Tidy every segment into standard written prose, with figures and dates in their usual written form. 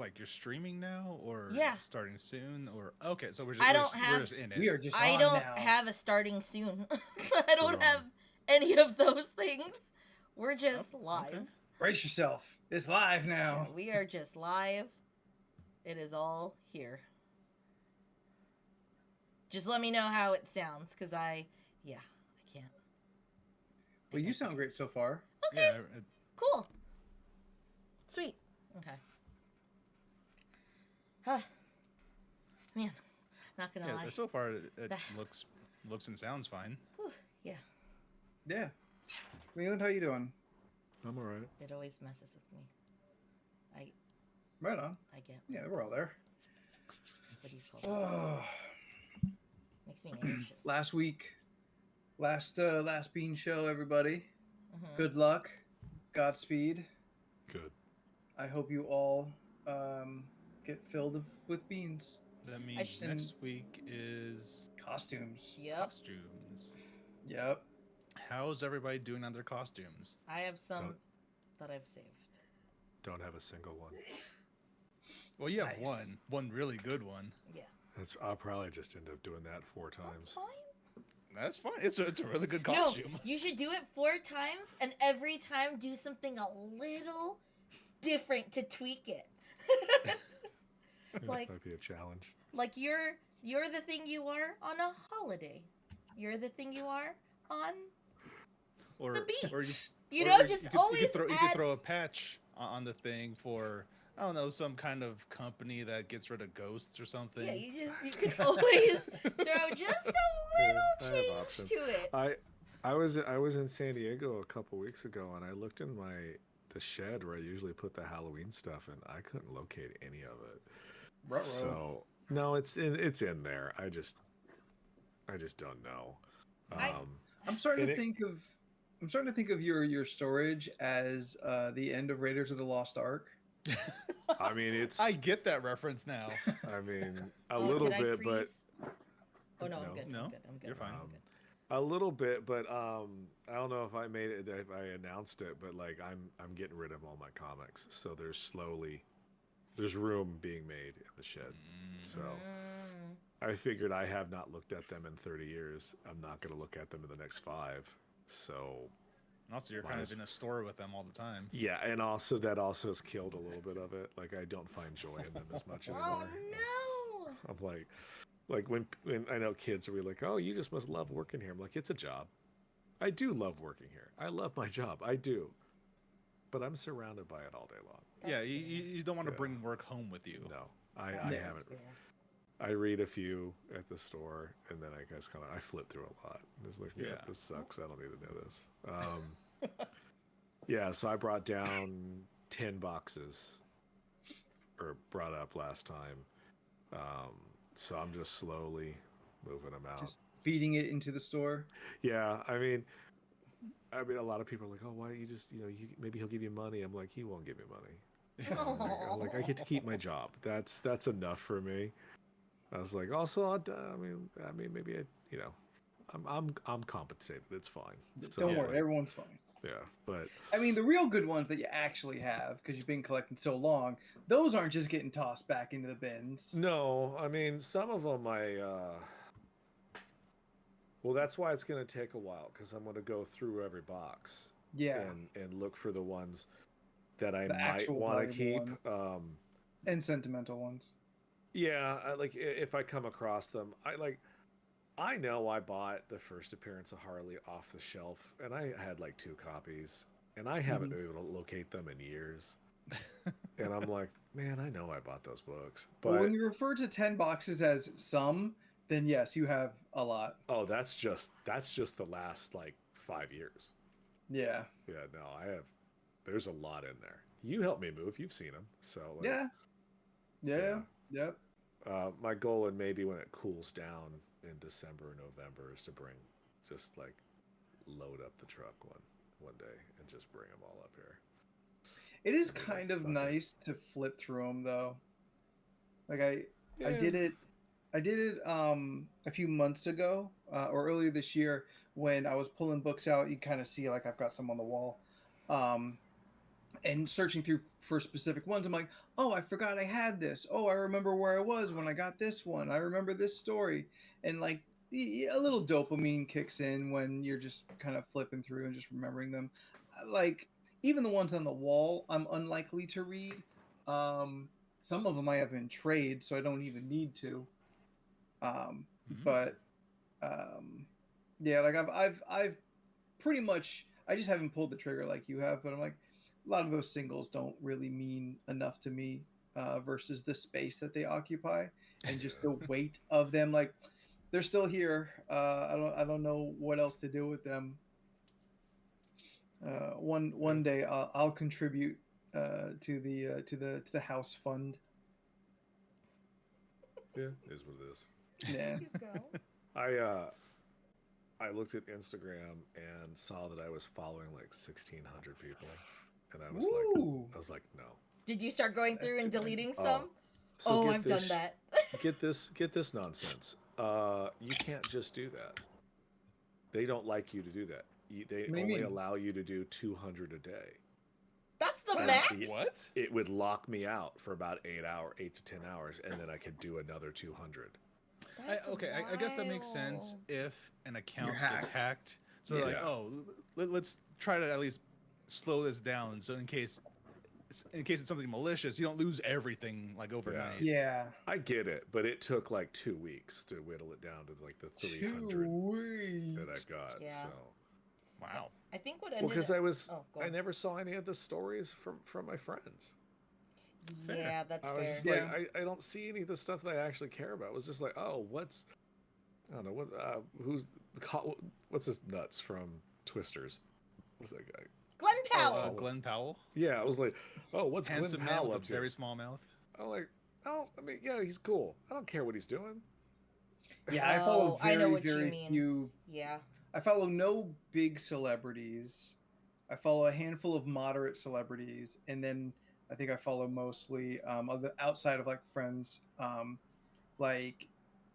like you're streaming now, or Yeah. starting soon, or okay? So I don't we're have just in We it. are just I on don't now. have a starting soon. I We're don't on. have any of those things. We're Oh, just okay. live. Brace yourself. It's live Yeah, now. we are just live. It is all here. Just let me know how it sounds, cause I can't. Well, you sound great so far. Okay, Yeah. cool, sweet. Okay. Huh. Man, not gonna lie. So far, it That- looks and sounds fine. Whew, yeah, Yeah. Leland, how you doing? I'm all right. it always messes with me. Right on. I get. Yeah, we're all there. What do you call it? Oh, Makes me anxious. last week, last Bean show, everybody. Mhm. Good luck, Godspeed. Good. I hope you all get filled with beans. That means sh- next week is Costumes. Yep, costumes. Yep. How's everybody doing on their costumes? I have some Don't- that I've saved. Don't have a single one. Well, you have Nice. one really good one. Yeah, I'll probably just end up doing that 4 that's times. fine. That's fine. It's a really good No, costume. you should do it 4 times, and every time do something a little different to tweak it. Like- That might be a challenge. Like you're the thing you are on a holiday. You're the thing you are on Or the beach. Or You or know, you just could- always you could add. throw a patch on the thing for, I don't know, some kind of company that gets rid of ghosts or something. Yeah, you can always throw just a I little have change options. to it. I was in San Diego a couple weeks ago, and I looked in the shed where I usually put the Halloween stuff, and I couldn't locate any of it. Ruh-roh. So no, it's in there. I just don't know. I'm starting And to think of your storage as the end of Raiders of the Lost Ark. I mean, it's. I get that reference now. I mean, a Oh, little did I bit, but freeze? Oh no, No. I'm good. No, I'm good. I'm good. you're fine. I'm good. a little bit, but I don't know if I made it, if I announced it, but like I'm getting rid of all my comics, so there's room being made in the shed. So I figured I have not looked at them in 30 years. I'm not going to look at them in the next 5. So Also, you're kind Minus- of in a store with them all the time. yeah, and also that also has killed a little bit of it. Like I don't find joy in them as much Oh anymore. no! I'm like when I know kids are like, oh, you just must love working here. I'm like, it's a job. I do love working here. I love my job. I do. But I'm surrounded by it all day long. Yeah, That's you don't want to Yeah. bring work home with you. No, I That's haven't. fair. I read a few at the store, and then I guess I flip through a lot. Just like, yeah, Yeah. this sucks. I don't need to know this. Yeah, so I brought down 10 boxes, or brought up last time. So I'm just slowly moving them out. Just feeding it into the store. Yeah, I mean, a lot of people are like, oh, why don't you just, maybe he'll give you money. I'm like, he won't give me money. I'm like, I get to keep my job. That's enough for me. I was like, also, I mean, maybe I'm compensated. It's fine. So, Don't worry, everyone's fine. Yeah, but I mean, the real good ones that you actually have, because you've been collecting so long, those aren't just getting tossed back into the bins. no, I mean, some of them well, that's why it's going to take a while, because I'm going to go through every box. Yeah. And look for the ones that I The might actual want to keep. valuable And sentimental ones. Yeah, like if I come across them, I know I bought the first appearance of Harley off the shelf, and I had like 2 copies, and I haven't been able to locate them in years. And I'm like, man, I know I bought those books, but Well, when you refer to 10 boxes as some, then yes, you have a lot. oh, that's just the last like 5 years. Yeah. Yeah, no, I have. There's a lot in there. You helped me move. You've seen them, so like, Yeah. Yep. my goal, and maybe when it cools down in December or November, is to just like load up the truck one day and just bring them all up here. It is Yeah, kind of fuck it. nice to flip through them though. Like I did it a few months ago or earlier this year when I was pulling books out. You kind of see like I've got some on the wall. and searching through for specific ones, I'm like, oh, I forgot I had this. Oh, I remember where I was when I got this one. I remember this story. And like a little dopamine kicks in when you're just kind of flipping through and just remembering them. Like even the ones on the wall, I'm unlikely to read. Um, some of them I have in trade, so I don't even need to. Um, but um, yeah, like I've pretty much I just haven't pulled the trigger like you have, but I'm like a lot of those singles don't really mean enough to me versus the space that they occupy and just the weight of them. Like they're still here. I don't know what else to do with them. One day I'll contribute to the house fund. Yeah, is what it is. Yeah. You go. I looked at Instagram and saw that I was following like 1,600 people, and Woo! I was like, no. Did you start going That's through and too bad. deleting Oh, some? so Oh, get I've this, done that. get this nonsense. You can't just do that. They don't like you to do that. They What do you only mean? allow you to do 200 a day. That's the What? max. What? It would lock me out for about 8 to 10 hours, and then I could do another 200. That's I guess that makes sense wild. if an account gets hacked. hacked. So they're like, Yeah. oh, let's try to at least slow this down. So in case it's something malicious, you don't lose everything like overnight. Yeah. I get it, but it took like 2 weeks to whittle it down to like the 300 that I got. Yeah. So, Wow. I think what well, ended because Oh, go I on. never saw any of the stories from my friends. Yeah, that's I was fair. just Yeah. like, I don't see any of the stuff that I actually care about. It was just like, oh, I don't know what's this nuts from Twisters? What's that guy? Glenn Oh, Powell. Glenn Powell, Yeah, I was like, oh, what's handsome Glenn man Powell with up a to? very small mouth. I'm like, oh, I mean, yeah, he's cool. I don't care what he's doing. Yeah, I follow Oh, I know very, what you very mean. few. Yeah. I follow no big celebrities. I follow a handful of moderate celebrities, and then I think I follow mostly other outside of like friends, like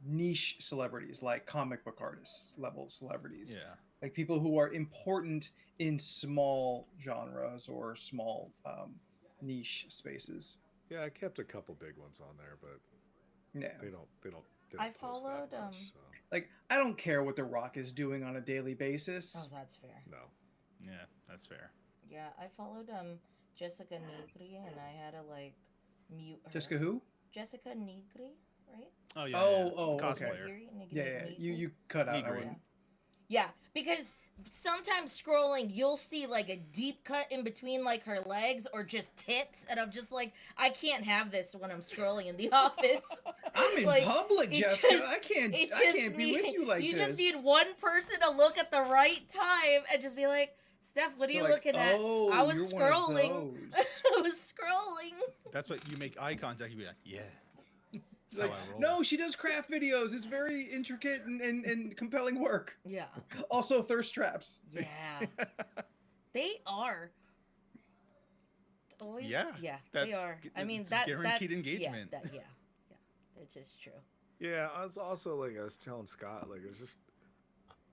niche celebrities, like comic book artists level celebrities, Yeah. like people who are important in small genres or small niche spaces. Yeah, I kept a couple big ones on there, but Yeah, they don't I post followed, that much. So. like I don't care what The Rock is doing on a daily basis. Oh, that's fair. No. Yeah, that's fair. Yeah, I followed Jessica Negri, and I had to like mute her. Jessica who? Jessica Negri, right? Oh yeah. Oh, yeah. oh, okay. Cosplayer. Negri, Yeah, yeah. You cut out. I Negri. wouldn't. Yeah, because sometimes scrolling, you'll see like a deep cut in between like her legs or just tits, and I'm just like, I can't have this when I'm scrolling in the office. I'm in Like, public, it Jessica. just- I can't be need- with you like you this. just need one person to look at the right time and just be like, Steph, what are you They're like, looking at? "Oh, I was you're one of scrolling. those." I was scrolling. That's what you make eye contact. You be like, yeah. It's That's like, how I roll. no, she does craft videos. It's very intricate and compelling work. Yeah. Also, thirst traps. Yeah. They are. Always, Yeah, yeah, that- they are. I mean, it's that guaranteed that's, engagement. Yeah, it's just true. Yeah, I was also like I was telling Scott, like it's just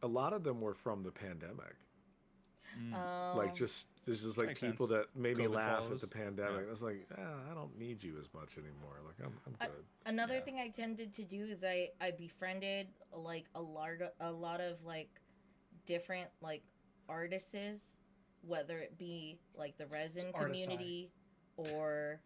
a lot of them were from the pandemic. Like it's just like Makes people sense. that made me COVID laugh follows. at the pandemic. Yeah. I was like, I don't need you as much anymore. Like I'm good. Another Yeah. thing I tended to do is I befriended like a lot of like different like artists, whether it be like the resin It's artisti. community or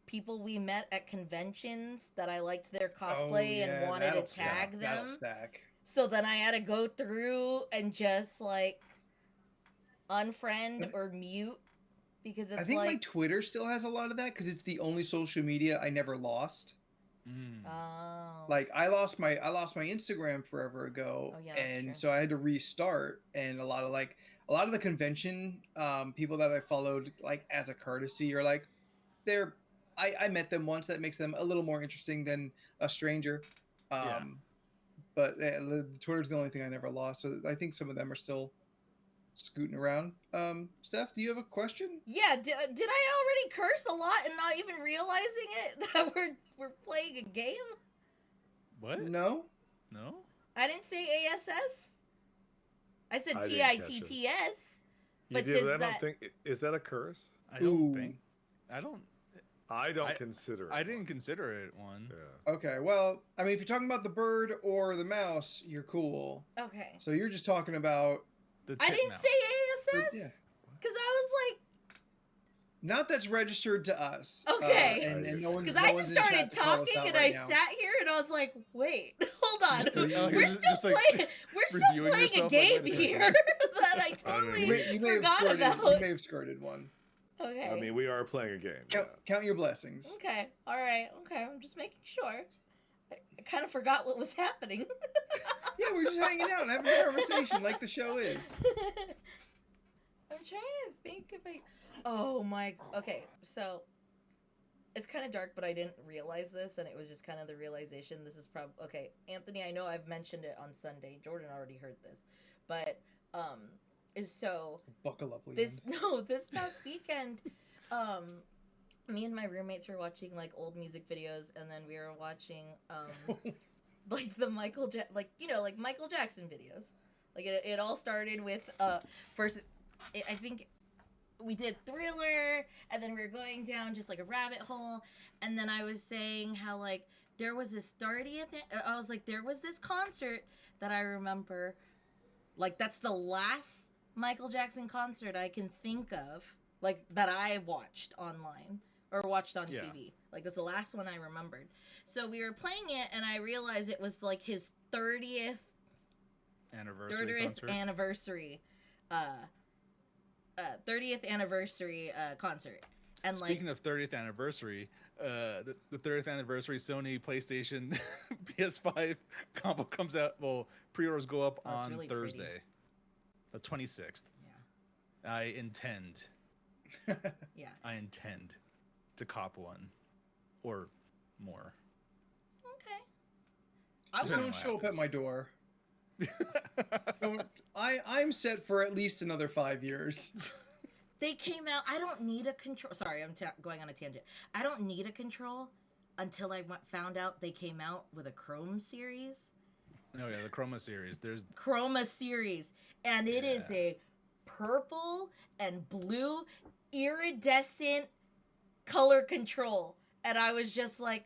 people we met at conventions that I liked their cosplay and wanted that'll to tag them. That'll stack. So then I had to go through and just like unfriend or mute because it's I think my like Twitter still has a lot of that because it's the only social media I never lost. oh, Like I lost my Instagram forever ago, Oh, yeah, that's and true. so I had to restart. And a lot of the convention people that I followed like as a courtesy or like I met them once. That makes them a little more interesting than a stranger. Yeah. But the Twitter's the only thing I never lost. So I think some of them are still scooting around. Steph, do you have a question? yeah. Did I already curse a lot and not even realizing it that we're playing a game? What? No. No. I didn't say ASS. I said I didn't catch it. TITTS. But do, does but I that? don't think is that a curse? I don't Ooh. think. I don't. I don't I- consider it. I didn't consider it one. Yeah. Okay, well, I mean, if you're talking about the bird or the mouse, you're cool. Okay. So you're just talking about The I tit didn't mouse. say ASS Yeah. because I was not that's registered to us. Okay. And no one's because no I one's just in chat started to call us talking out and right I now. sat here and I was like, wait, hold on, So you- we're just- still just like playing. We're still reviewing playing a yourself, like, game wait a second. here that I totally You may have forgot skirted. about. You may have skirted one. Okay. I mean, we are playing a game. Count your blessings. Okay. All right. Okay. I'm just making sure. I kind of forgot what was happening. Yeah, we're just hanging out and having a conversation like the show is. I'm trying to think if I. Oh my. Okay. So it's kind of dark, but I didn't realize this, and it was just kind of the realization. This is probably okay. Anthony, I know I've mentioned it on Sunday. Jordan already heard this, but is so Buckle up, Leland. this past weekend, me and my roommates were watching like old music videos, and then we were watching like the Michael Jackson videos. Like it all started with first, I think we did Thriller, and then we were going down just like a rabbit hole, and then I was saying how like there was this 30th. I was like there was this concert that I remember, like that's the last Michael Jackson concert I can think of, like that I watched online or watched on Yeah. TV. Like that's the last one I remembered. So we were playing it, and I realized it was like his 30th Anniversary concert. 30th anniversary concert. And Speaking of 30th anniversary, the 30th anniversary Sony PlayStation PS5 combo comes out. Well, pre-orders go up Oh, it's on really Thursday, the 26th. yeah. I intend Yeah. to cop one or more. Okay. I Just Depending want don't on show what up at my door. I'm set for at least another 5 years. They came out. I don't need a control. Sorry, I'm going on a tangent. I don't need a control until I found out they came out with a Chrome series. Oh yeah, the Chroma series. There's Chroma series, and it is Yeah. a purple and blue iridescent color control, and I was just like,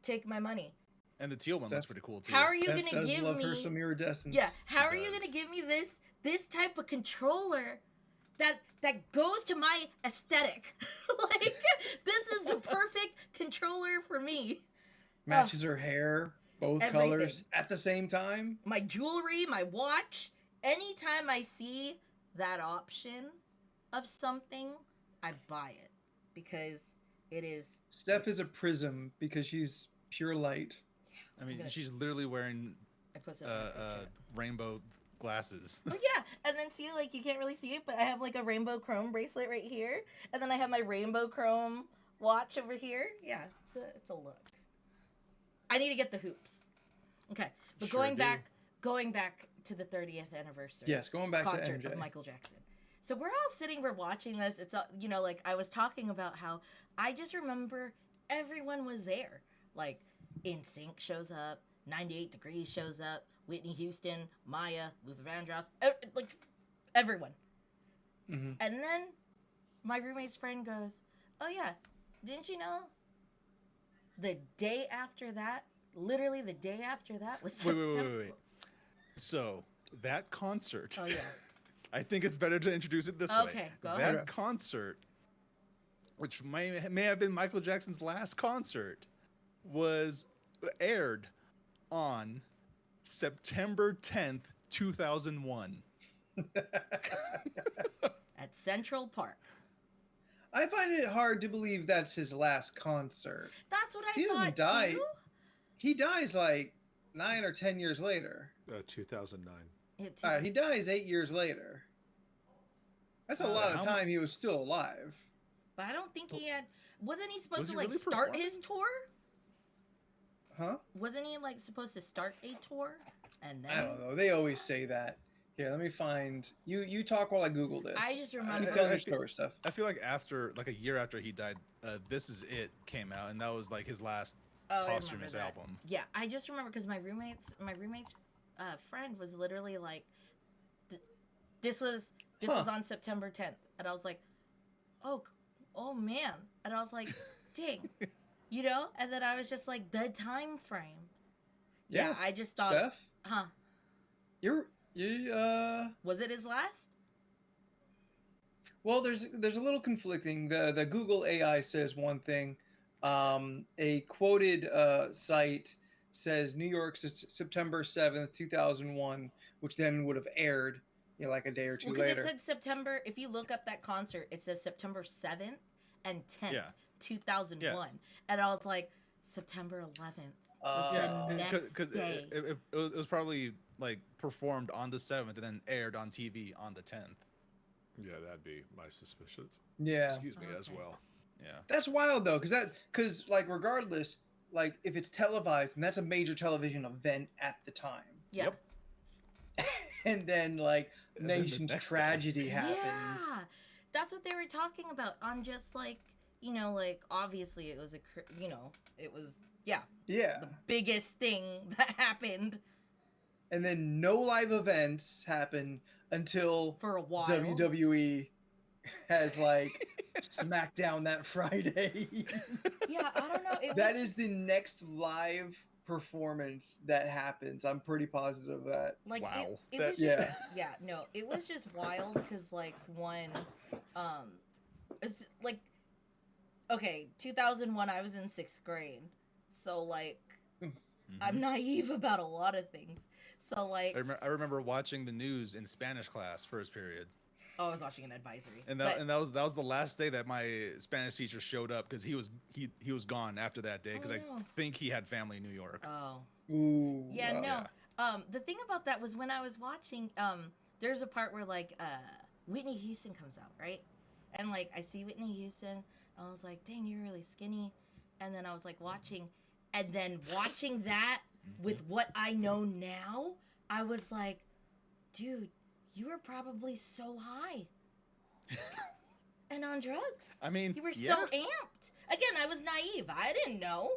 take my money. and the teal one looks That's- pretty cool too. How are you Steph gonna does give love her me? some iridescence. Yeah, how are It you does. gonna give me this type of controller that goes to my aesthetic? Like this is the perfect controller for me. Matches her hair, both Everything. colors at the same time. My jewelry, my watch. Anytime I see that option of something, I buy it because it is. Steph is a prism because she's pure light. I mean, gonna- she's literally wearing I posted it on my group chat. rainbow glasses. Oh yeah, and then see, like you can't really see it, but I have like a rainbow chrome bracelet right here, and then I have my rainbow chrome watch over here. Yeah, it's a look. I need to get the hoops. Okay, but Sure going do. back to the 30th anniversary. Yes, going back to concert MJ. of Michael Jackson. So we're all sitting, we're watching this. It's like I was talking about how I just remember everyone was there. Like NSYNC shows up, 98 Degrees shows up, Whitney Houston, Maya, Luther Vandross, like everyone. Mhm. And then my roommate's friend goes, "Oh yeah, didn't you know? The day after that, literally the day after that was Wait, September." wait. So that concert. Oh yeah. I think it's better to introduce it this way. Okay, go that ahead. concert, which may have been Michael Jackson's last concert, was aired on September 10th, 2001. At Central Park. I find it hard to believe that's his last concert. That's what I He doesn't thought die. too. He dies like 9 or 10 years later. 2009. He dies 8 years later. That's a lot of how time he was still alive. But I don't think he had. Wasn't he supposed Was to he like really start his tour? Huh? Wasn't he like supposed to start a tour? And then I don't know. They always say that. Here, let me find. You talk while I Google this. I just Keep remember. telling I your feel- story stuff. I feel like a year after he died, This Is It came out, and that was like his last Oh, I remember posthumous that. album. Yeah, I just remember because my roommate's friend was literally like, this was This Huh. was on September 10th. And I was like, oh man. And I was like, dang. You know? And then I was just like, the time frame. Yeah, I just thought, Steph, huh? you Was it his last? well, there's a little conflicting. The Google AI says one thing. A quoted site says New York, September 7th, 2001, which then would have aired, like a day or two Well, because it later. said September. If you look up that concert, it says September 7th and 10th, Yeah. 2001, and I was like, September 11th was Yeah, the next Because day. it was probably like performed on the 7th and then aired on TV on the 10th. Yeah, that'd be my suspicions. Yeah. Excuse me as Okay. well. Yeah. That's wild though, because like regardless, like if it's televised, then that's a major television event at the time. Yeah. Yep. And then like And then the nation's next day. tragedy happens. Yeah, that's what they were talking about on just like, like obviously it was it was Yeah. the biggest thing that happened And then no live events happen until for a while. WWE has like SmackDown that Friday. Yeah, I don't know. That is the next live performance that happens. I'm pretty positive of that. like Wow. it That- was just no, it was just wild because like it's like, okay, 2001 I was in 6th grade, so like I'm naive about a lot of things. So like I remember watching the news in Spanish class first period, I was watching an advisory, and that was the last day that my Spanish teacher showed up because he was gone after that day because Oh, I no. think he had family in New York. oh Ooh. yeah, wow. no. Yeah. The thing about that was when I was watching, there's a part where like Whitney Houston comes out, right? And like I see Whitney Houston, I was like, dang, you're really skinny. And then I was like watching that with what I know now, I was like, dude, you were probably so high and on drugs. I mean, You were yeah. so amped. Again, I was naive. I didn't know.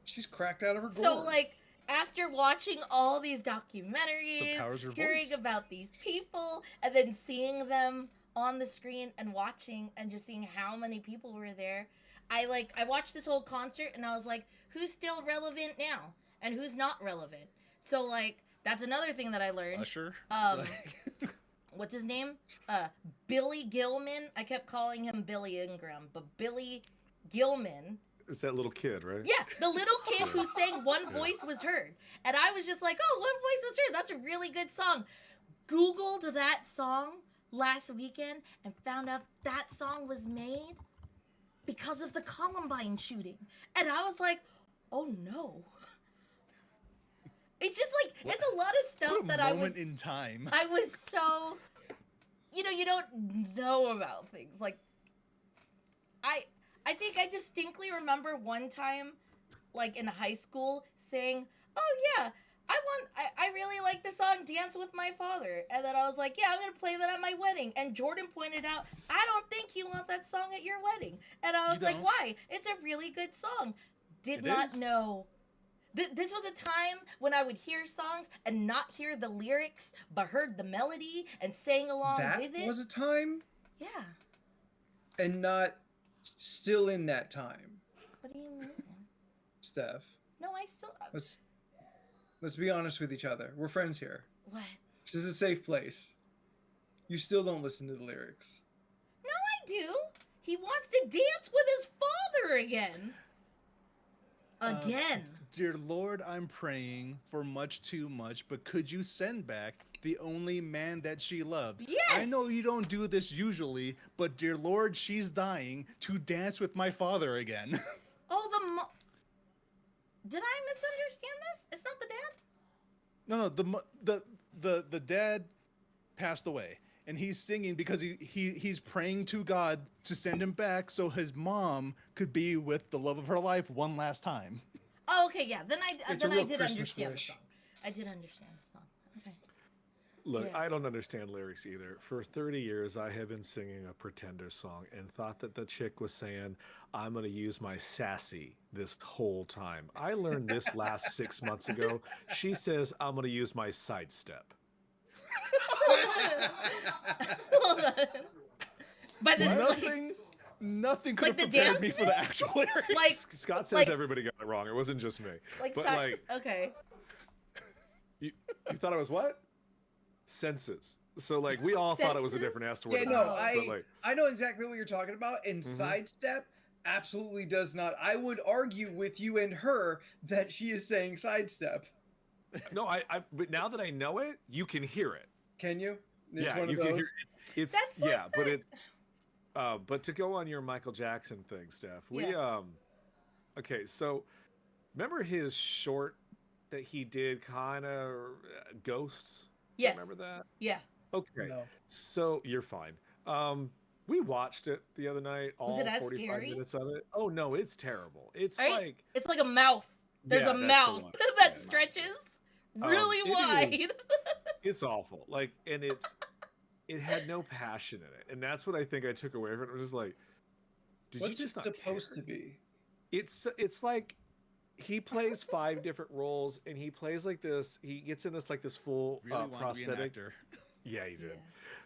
She's cracked out of her So gourd. like after watching all these documentaries, powers her hearing voice. about these people, and then seeing them on the screen and watching and just seeing how many people were there, I watched this whole concert and I was like, who's still relevant now and who's not relevant? So like that's another thing that I learned. Usher. Um, What's his name? Billy Gilman. I kept calling him Billy Ingram, but Billy Gilman. It's that little kid, right? Yeah, the little kid who sang One Voice Was Heard. And I was just like, oh, One Voice Was Heard. That's a really good song. Googled that song last weekend and found out that song was made because of the Columbine shooting. And I was like, oh no. It's just like, it's a lot of stuff What a that I moment was in time. I was so, you don't know about things. Like, I think I distinctly remember one time, like in high school, saying, "Oh yeah, I really like the song Dance with My Father," and then I was like, "Yeah, I'm gonna play that at my wedding." And Jordan pointed out, "I don't think you want that song at your wedding," and I was like, don't? "Why? It's a really good song." Did It not is. know. This was a time when I would hear songs and not hear the lyrics, but heard the melody and sang along That with it. was a time, Yeah. and not still in that time, What do you mean? Steph. No, I still. Let's be honest with each other. We're friends here. What? This is a safe place. You still don't listen to the lyrics. No, I do. He wants to dance with his father again. Again. Dear Lord, I'm praying for much too much, but could you send back the only man that she loved? Yes! I know you don't do this usually, but dear Lord, she's dying to dance with my father again. Oh, did I misunderstand this? It's not the dad? No, the dad passed away, and he's singing because he's praying to God to send him back so his mom could be with the love of her life one last time. Oh, okay, yeah. Then It's a I real did Christmas understand wish. the song. I did understand the song. Okay. Look, Yeah. I don't understand lyrics either. For 30 years, I have been singing a Pretender song and thought that the chick was saying, I'm going to use my sassy this whole time. I learned this last 6 months ago. She says, I'm going to use my sidestep. Hold on. But then, like, Nothing could Like have the prepared me dance for the actual lyrics. like, Scott says like- everybody got it wrong. It wasn't just me. like, But, okay. You thought it was what? Senses. So like we all thought it was a Senses? different S word. Yeah, at no, first, but like I know exactly what you're talking about. And Mhm. sidestep absolutely does not. I would argue with you and her that she is saying sidestep. no, but now that I know it, you can hear it. Can you? It's Yeah, one you of can hear those. it. It's That's like yeah, but the- it's but to go on your Michael Jackson thing, Steph, we Yeah. okay, so remember his short that he did kind of ghosts? Yes. Remember that? Yeah. Okay. No. So you're fine. We watched it the other night, all it as 45 scary? minutes of it. Oh no, it's terrible. It's Right? like It's like a mouth. There's yeah, a that's the mouth one. that Yeah. stretches really it wide. is- It's awful. Like, and it had no passion in it, and that's what I think I took away from it. It was just like, did What's you it just not supposed care? to be? It's like he plays 5 different roles, and he plays like this. He gets in this like this full Really wanted to be an prosthetic. actor. Yeah, he did.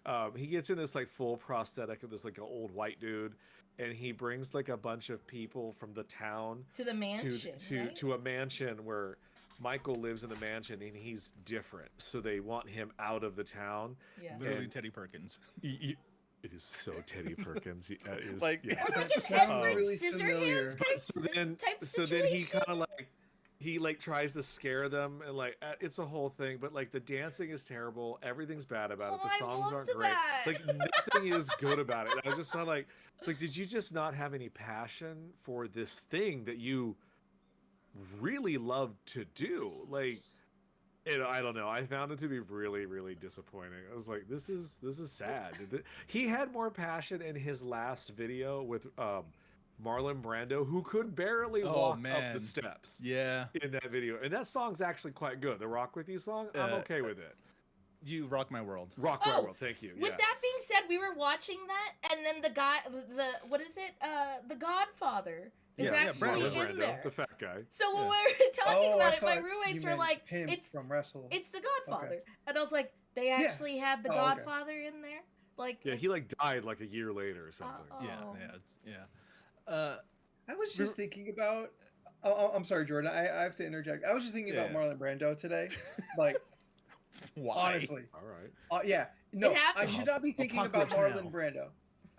Yeah. He gets in this like full prosthetic of this like an old white dude, and he brings like a bunch of people from the town To the mansion, right? to a mansion where Michael lives in the mansion, and he's different. So they want him out of the town. Yeah. Literally And- Teddy Perkins. It is so Teddy Perkins. It is, Like- yeah. Or like That an sounds Edward really familiar. Scissorhands type, so then type so situation. then he kind of like he like tries to scare them, and like it's a whole thing, but like the dancing is terrible, everything's bad about it, Oh, the I songs loved aren't great, that. like nothing is good about it. And I was just not like, it's like, did you just not have any passion for this thing that you really love to do? Like, I don't know, I found it to be really, really disappointing. I was like, this is sad. He had more passion in his last video with Marlon Brando, who could barely Oh, walk up man. the steps Yeah. in that video. And that song's actually quite good. The Rock With You song, I'm okay with it. You rock my world. Rock My Oh, World, thank you. With Yeah. that being said, we were watching that, and then the guy, what is it? The Godfather is Yeah, actually Marlon in Brando, there. the fat guy. So when Yeah. we were talking Oh, about I it, my thought roommates you were meant like, him "It's from Wrestle. it's the Godfather," and I was like, "They actually had the Oh, okay. Godfather in there." Like, Yeah, it's- he like died like a year later or something. Yeah, Oh. yeah, it's yeah. I was just thinking about. I'm sorry, Jordan. I have to interject. I was just thinking about Yeah. Marlon Brando today. Like, Why? honestly. All right. Yeah. No, I happens. should not be thinking about Apocalypse Marlon Now. Brando.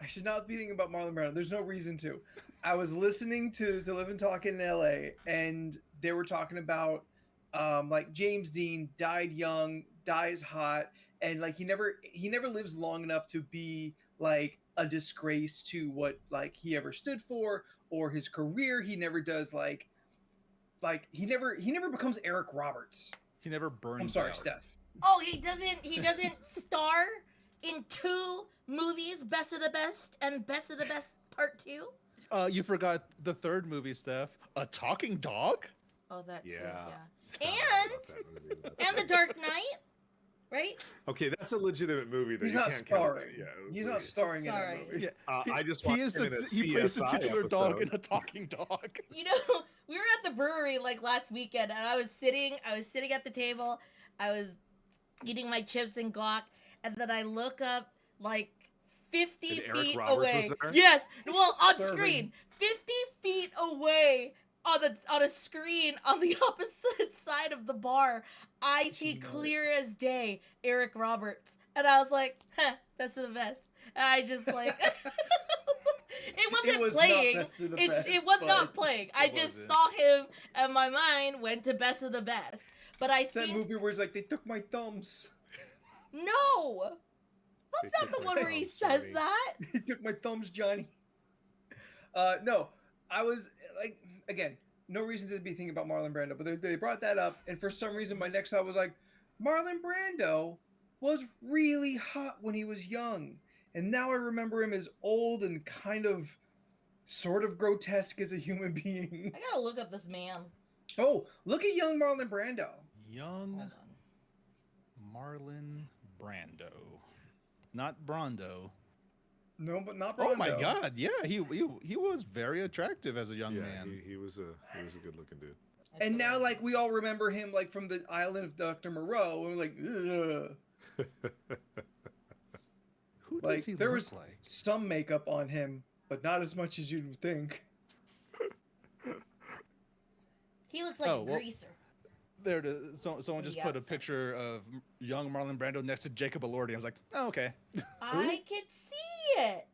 I should not be thinking about Marlon Brando. There's no reason to. I was listening to Live and Talk in LA, and they were talking about like James Dean died young, dies hot, and like he never lives long enough to be like a disgrace to what like he ever stood for or his career. He never does like he never becomes Eric Roberts. He never burned. I'm sorry, out. Steph. Oh, he doesn't star in 2 movies, Best of the Best and Best of the Best Part 2. You forgot the third movie, Steph. A talking dog. Oh, that too. Yeah. Yeah. And And The Dark Knight, right? okay, that's a legitimate movie. That He's you not can't count starring. it. Yeah, it was He's like- not starring in Sorry. that movie. Yeah. I just He watched is. him in a He plays the CSI titular dog episode. in a talking dog. You know, we were at the brewery like last weekend, and I was sitting at the table. I was eating my chips and guac, and then I look up like 50 And Eric feet Roberts was away. there? Yes, well, on Serving. screen, 50 feet away on a screen on the opposite side of the bar. I see you know it? clear as day Eric Roberts, and I was like, "Huh, best of the best." And I just like. It wasn't was not playing. Best of the It Best, was but not playing. I it just wasn't. saw him, and my mind went to Best of the Best. But I It's that think movie where it's like they took my thumbs. no, They that's not took the my one where he thumbs, says Johnny. that. They took my thumbs, Johnny. No, I was like, again, no reason to be thinking about Marlon Brando, but they brought that up, and for some reason, my next thought was like, Marlon Brando was really hot when he was young, and now I remember him as old and kind of, sort of grotesque as a human being. I gotta look up this man. Oh, look at young Marlon Brando. Young Hold on. Marlon Brando, not Brando. No, but not Brando. Oh my God! Yeah, he was very attractive as a young Yeah, man. he was a good looking dude. I And feel now, like- like, we all remember him, like, from the Island of Dr. Moreau, and we're like, ugh. What does he Like there look was like? some makeup on him, but not as much as you'd think. He looks like Oh, a well- greaser. There it is. Someone From just the put a outside. picture of young Marlon Brando next to Jacob Elordi. I was like, oh, okay. I could see it.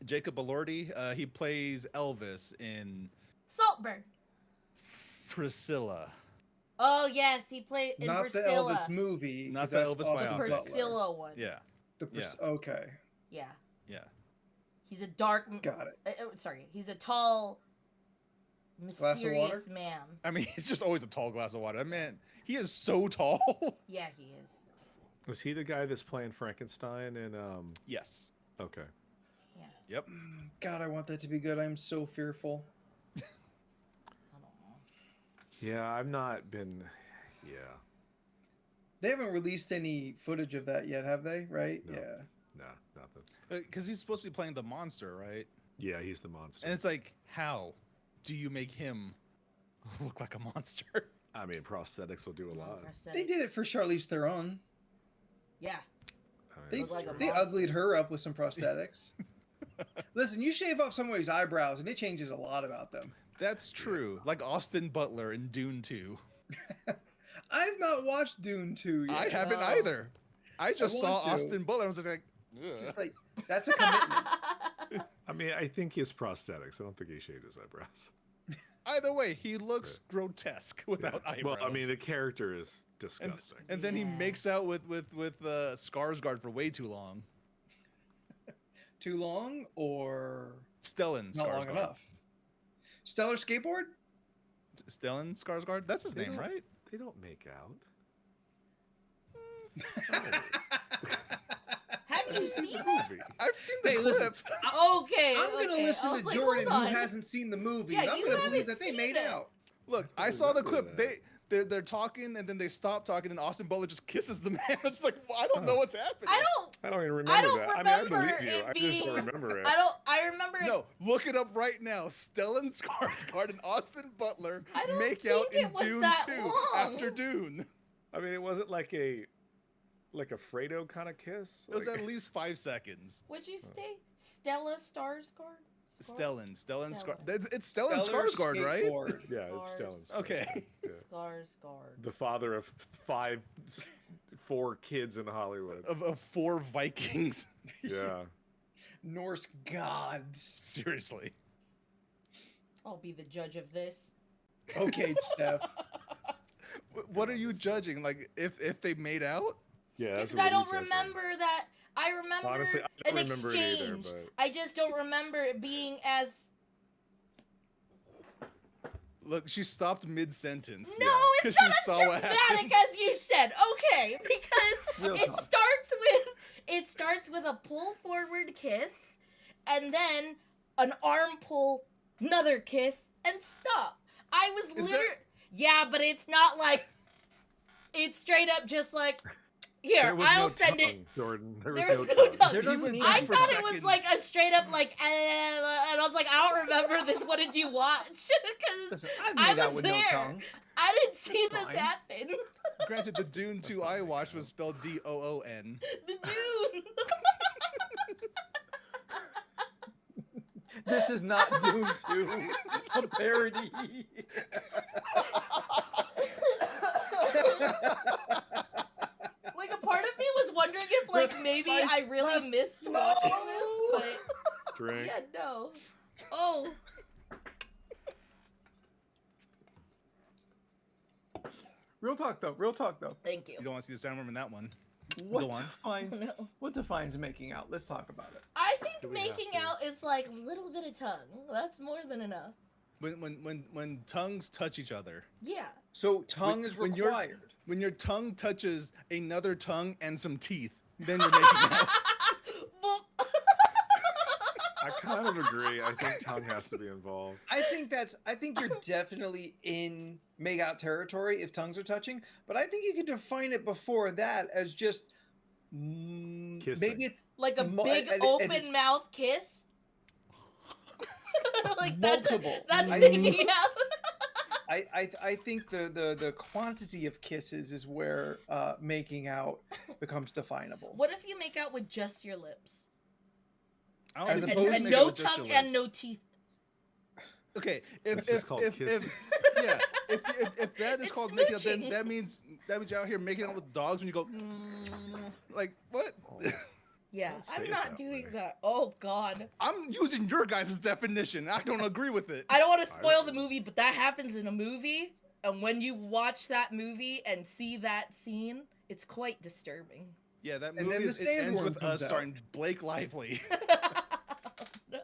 Jacob Elordi, he plays Elvis in Saltburn. Priscilla. Oh yes, he played in Not Priscilla. the Elvis movie. Not 'cause the that's Elvis the Austin biography. Butler. Priscilla one. Yeah, Okay, Yeah. yeah. He's a dark. got it. Sorry, he's a tall, Glass of water? mysterious man. I mean, he's just always a tall glass of water. That man, he is so tall. Yeah, he is. Is he the guy that's playing Frankenstein in Yes. Okay. Yeah. Yep. God, I want that to be good. I'm so fearful. I don't know. Yeah, I've not been yeah. They haven't released any footage of that yet, have they? Right? No. Yeah. Nah, nothing. Because he's supposed to be playing the monster, right? Yeah, he's the monster. And it's like, how do you make him look like a monster? I mean, prosthetics will do a lot. They did it for Charlize Theron. Yeah. I They, mean, Look like a they monster. uglied her up with some prosthetics. Listen, you shave off somebody's eyebrows and it changes a lot about them. That's true. Like Austin Butler in Dune 2. I've not watched Dune 2 yet. I haven't Oh. either. I just saw want to. Austin Butler. I was just like, It's ugh. just like, that's a commitment. I mean, I think he's prosthetics. I don't think he shaved his eyebrows. Either way, he looks grotesque without Yeah. eyebrows. Well, I mean, the character is disgusting. and then he Yeah. makes out with Skarsgård for way too long. Too long or Stellan not Skarsgård. long enough? Stellar Skateboard? Stellan Skarsgård? That's his They name, don't- right? They don't make out. Have you seen it? Movie. I've seen the Hey, clip. listen, Okay. I'm going to okay. listen I was to like, Jordan, hold who on. hasn't seen the movie. Yeah, I'm you going to believe haven't that they seen made it. out. Look, I I saw the remember clip. They're talking and then they stop talking and Austin Butler just kisses the man. I'm just like, well, I don't know what's happening. I don't. I don't even remember I don't that. I mean, I remember believe you. it I just don't being- remember it. I remember it. No, look it up right now. Stellan Skarsgård and Austin Butler I don't make out think in it was Dune that 2 long. after Dune. I mean, it wasn't like a Fredo kind of kiss. It was Like- at least 5 seconds. Would you say Stella Skarsgård? Stellan Stellan. Skarsgård. It's Stellan Stellar Skarsgård, right? Skateboard. Yeah, it's Stellan. Okay. Yeah. Skarsgård. The father of 4 kids in Hollywood. Of 4 Vikings. Yeah. Norse gods. Seriously. I'll be the judge of this. Okay, Steph. What are you judging? Like if they made out? Yeah. that's Because I what don't we touched on. remember that. I remember Honestly, I an don't remember it either, exchange. but- I just don't remember it being as. Look, she stopped mid-sentence. No, it's 'Cause not she as saw what happened. dramatic as you said. Okay, because Real it talk. starts with a pull forward kiss, and then an arm pull, another kiss, and stop. I was Is literally that- yeah, but it's not like it's straight up just like here. There was I'll no send tongue, it. Jordan. There There was was no no tongue. tongue. There doesn't Even need I to be thought for it was seconds. like a straight up like, and I was like, I don't remember this. What did you watch? Because Listen, I've I made out was with there. no tongue. I didn't see That's this fine. happen. Granted, the Dune 2 not I making watched out. was spelled Doon. The Dune. This is not Dune 2, a parody. Like a part of me was wondering if like maybe I really missed watching this, but Drink. yeah, no. Oh, Real talk though. Real talk though. thank you. You don't want to see the sound room in that one. What Go on. defines No. what defines making out? Let's talk about it. I Do think we have making to? out is like a little bit of tongue. That's more than enough. When tongues touch each other. Yeah. So tongue is when you're- required. When your tongue touches another tongue and some teeth, then you're making out. Well, I kind of agree. I think tongue has to be involved. I think you're definitely in make out territory if tongues are touching, but I think you could define it before that as just Kissing. maybe like a Mo- big and open it's- mouth kiss. Like multiple. That's I making mean- out. I think the quantity of kisses is where making out becomes definable. What if you make out with just your lips? I don't As think And, opposed kids and make no it with their tongue lips. and no teeth. Okay, It's just called kissing. yeah, if that is It's called making out, then smooching. that means you're out here making out with dogs when you go like what? Oh, Yeah, Don't say I'm it not that doing way. that. Oh God. I'm using your guys' definition. I don't agree with it. I don't want to I spoil don't- the movie, but that happens in a movie, and when you watch that movie and see that scene, it's quite disturbing. Yeah, that And movie then the it ends sandworm with comes us out. starting Blake Lively. No.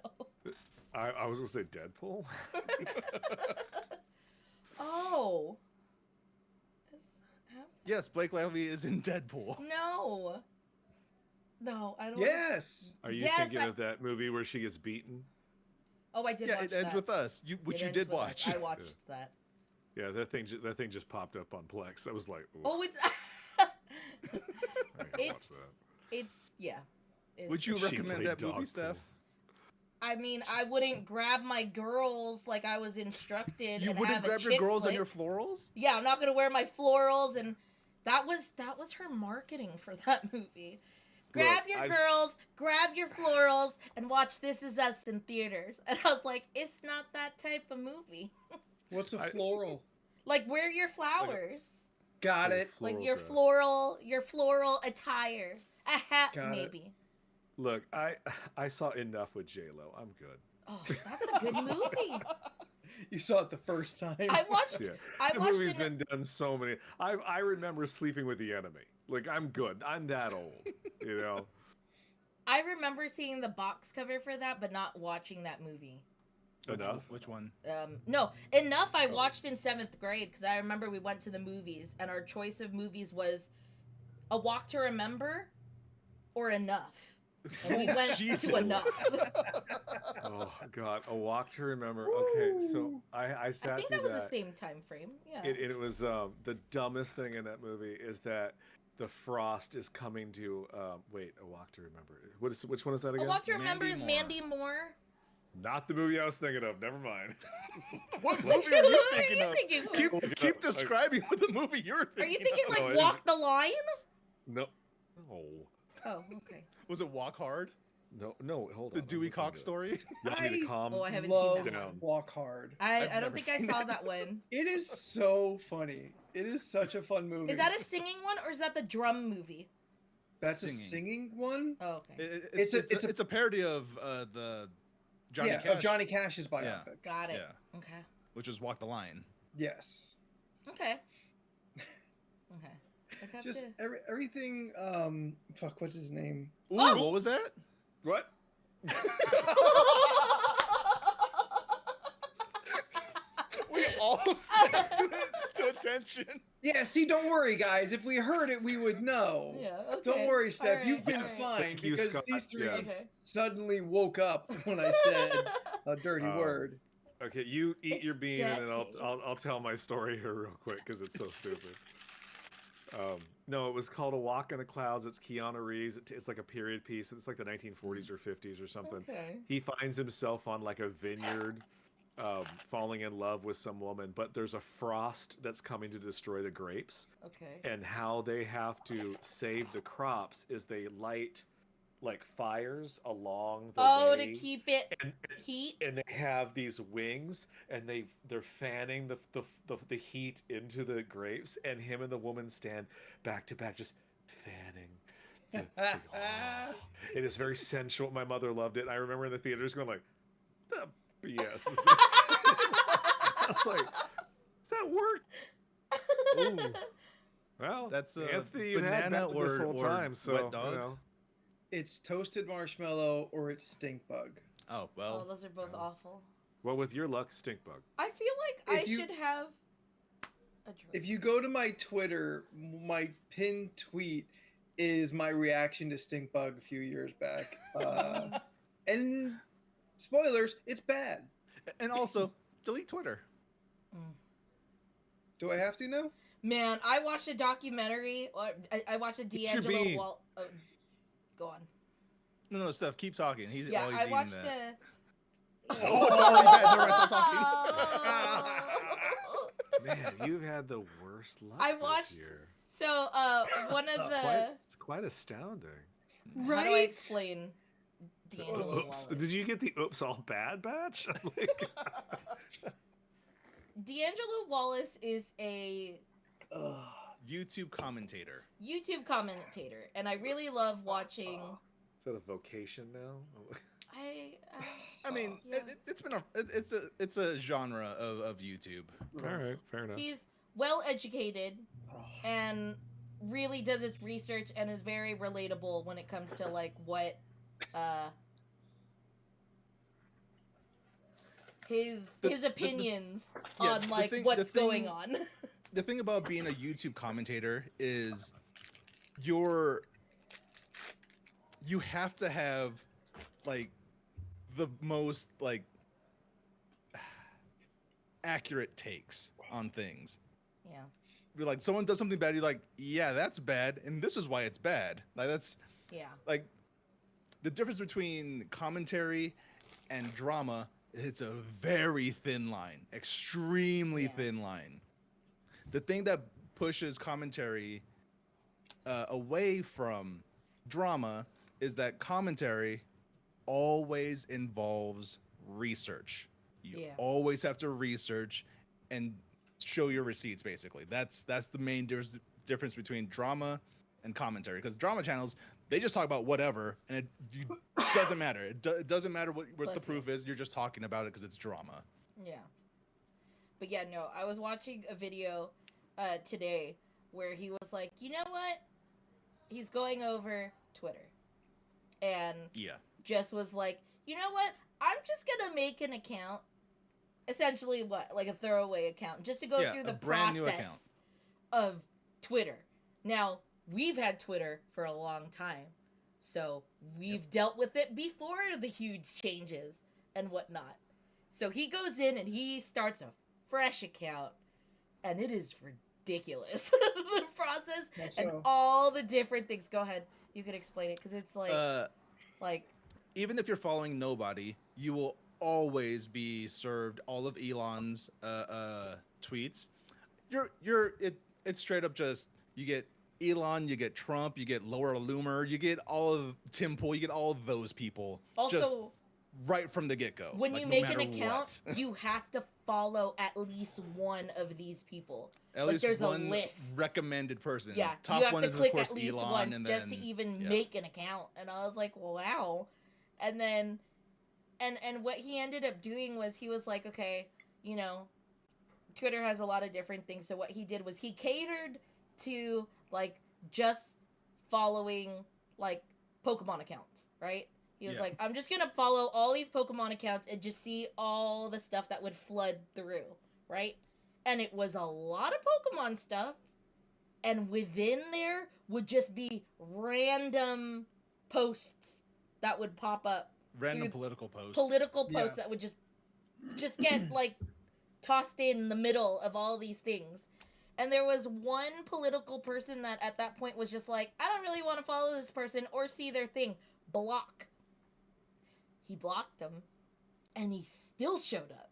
I was gonna say Deadpool. Oh. Is that happening? Yes, Blake Lively is in Deadpool. No. No, I don't. Yes. Are you Yes, thinking I- of that movie where she gets beaten? Oh, I did Yeah, watch it ends that. with us. Which It you ends did with us. watch. I watched that. Yeah, that thing just popped up on Plex. I was like, ooh, Oh, it's. I gotta watch it's. that. It's yeah. It's, Would you She recommend played that movie, dog Steph? pool. I mean, I wouldn't grab my girls like I was instructed. You and wouldn't have a grab your chick girls on flick. your florals? Yeah, I'm not gonna wear my florals, and that was her marketing for that movie. Grab Look, your I've girls, grab your florals, and watch This Is Us in theaters. And I was like, it's not that type of movie. What's a I- floral? Like, wear your flowers, Got Like a it. like floral your dress. floral attire, a hat Got it. maybe. Look, I saw enough with J Lo. I'm good. Oh, that's a good movie. You saw it the first time. I watched. Yeah, I the watched movie's it. been done so many. I remember Sleeping with the Enemy. Like I'm good. I'm that old. You know. I remember seeing the box cover for that, but not watching that movie. Enough. Which one? No, Enough I Oh. watched in 7th grade because I remember we went to the movies and our choice of movies was A Walk to Remember or Enough. And we went Jesus. to Enough. Oh God, A Walk to Remember. Okay, so I I sat think through that was that. the same time frame. Yeah. It was the dumbest thing in that movie is that the frost is coming to wait, A Walk to Remember. Which one is that A again? Walk to Remember Mandy is Moore. Mandy Moore. Not the movie I was thinking of. Never mind. What What movie are you are thinking you of? thinking of? Keep, Look it keep up. Like- describing what the movie you're thinking Are you thinking of. like No, it Walk is- the Line? No. No. Oh, okay. Was it Walk Hard? No, hold on. The I'm Dewey looking Cox it up. story? You want me to calm Oh, I haven't Love seen that down. one. Walk Hard. I I've don't never think I seen saw that. that one. It is so funny. It is such a fun movie. Is that a singing one or is that the drum movie? That's a Singing. singing one? Oh, okay. It's a parody of the Johnny yeah, Cash. of Johnny Cash's biopic. Yeah. Got it. Yeah, Okay. which was Walk the Line. Yes. Okay. Okay. I'd have Just to- everything. Fuck. What's his name? Ooh, Oh! what was that? What? We all snapped to attention. Yeah. See, don't worry, guys. If we heard it, we would know. Yeah, okay. Don't worry, Steph. Alright, You've been alright. fine Thank you, because Scott. these three Yes. Okay. suddenly woke up when I said a dirty word. Okay, you eat your It's bean, and then dirty. I'll tell my story here real quick because it's so stupid. No, it was called A Walk in the Clouds. It's Keanu Reeves. It's like a period piece. It's like the 1940s or 50s or something. Okay. He finds himself on like a vineyard, falling in love with some woman, but there's a frost that's coming to destroy the grapes. Okay. And how they have to save the crops is they light like fires along the Oh, way. to keep it and, heat. and they have these wings and they're fanning the heat into the grapes, and him and the woman stand back to back just fanning it is very sensual. My mother loved it. I remember in the theaters going like, the BS is this? I was like, does that work? Ooh. Well, That's Anthony, you've had banana that this or- whole or time, so wet dog? you know. It's toasted marshmallow or it's stink bug. Oh Oh, well. those are both awful. Well, with your luck, stink bug. I feel like If I you- should have a drink. If you go to my Twitter, my pinned tweet is my reaction to stink bug a few years back. And spoilers, it's bad. And also, delete Twitter. Do I have to now? Man, I watched a documentary. Or I watched a Eat your D'Angelo bean. Walt. Go on. No, Steph, keep talking. He's Yeah, always I eating watched that. a. Oh, it's already bad. Never mind, stop talking. Man, you've had the worst luck I this watched- year. So, one of the. It's quite astounding. How do I explain D'Angelo Oops. Wallace. Did you get the oops all bad batch? Like, D'Angelo Wallace is a Ugh. YouTube commentator. YouTube commentator, and I really love watching. is that a vocation now? I mean, Yeah. it's been it's a genre of YouTube. All right, fair enough. He's well educated and really does his research and is very relatable when it comes to like what his opinions yeah, on the like thing- what's the thing- going on. The thing about being a YouTube commentator is you have to have like the most like accurate takes on things. Yeah. You're like, someone does something bad, you're like, yeah, that's bad, and this is why it's bad. Like that's Yeah. like the difference between commentary and drama. It's a very thin line, extremely Yeah. thin line. The thing that pushes commentary away from drama is that commentary always involves research. You Yeah. always have to research and show your receipts. Basically, that's the main difference between drama and commentary. Because drama channels, they just talk about whatever, and it doesn't matter. It doesn't matter what the Bless you. proof is. You're just talking about it because it's drama. Yeah. But yeah, no, I was watching a video today where he was like, you know what? He's going over Twitter. And Yeah. just was like, you know what? I'm just going to make an account. Essentially, what? Like a throwaway account. Just to go Yeah, through a the brand new process account. of Twitter. Now, we've had Twitter for a long time. So we've dealt with it before the huge changes and whatnot. So he goes in and he starts a fresh account. And it is ridiculous. The process That's and so. all the different things. Go ahead. You can explain it because it's like Even if you're following nobody, you will always be served all of Elon's tweets. It's straight up just you get Elon, you get Trump, you get Laura Loomer, you get all of Tim Pool, you get all of those people just also right from the get go. when you make an account, you have to follow at least one of these people. At like least there's one a list. recommended person. Yeah, Top you have one to is click of course at least Elon, once and just then, to even yeah. make an account. And I was like, wow. And then, and what he ended up doing was he was like, okay, you know, Twitter has a lot of different things. So what he did was he catered to like just following like Pokemon accounts, right? He was Yeah. like, I'm just gonna follow all these Pokemon accounts and just see all the stuff that would flood through, right? And it was a lot of Pokemon stuff. And within there would just be random posts that would pop up. Random through political posts. Political Yeah. posts that would just get like tossed in the middle of all these things. And there was one political person that at that point was just like, I don't really want to follow this person or see their thing. Block. He blocked them, and he still showed up.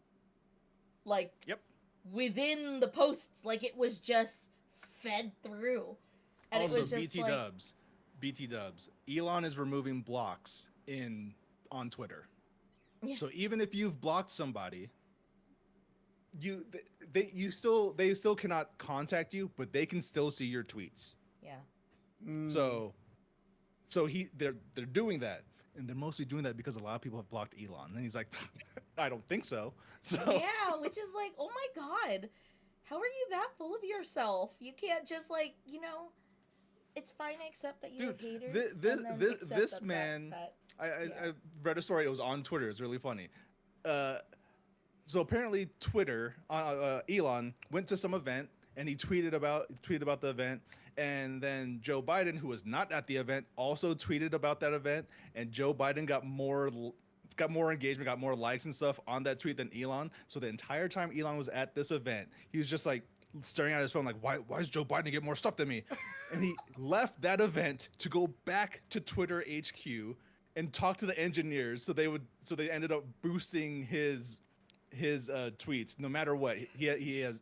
Like, Yep. within the posts, like it was just fed through. And Also, it was just BT like, Dubs. BT Dubs. Elon is removing blocks on Twitter. Yeah. So even if you've blocked somebody, they still cannot contact you, but they can still see your tweets. yeah. Mm. So they're doing that, and they're mostly doing that because a lot of people have blocked Elon. And he's like, I don't think so. So Yeah, which is like, oh my god, how are you that full of yourself? You can't just like, you know, it's fine to accept that you Dude, have haters. this- and then this- accept this that- man- that- I Yeah. read a story. It was on Twitter. It's really funny. So apparently Twitter, Elon went to some event and he tweeted about the event. And then Joe Biden, who was not at the event, also tweeted about that event. And Joe Biden got more engagement, got more likes and stuff on that tweet than Elon. So the entire time Elon was at this event, he was just like staring at his phone, like, why is Joe Biden get more stuff than me? And he left that event to go back to Twitter HQ and talk to the engineers. So they ended up boosting his tweets no matter what. He has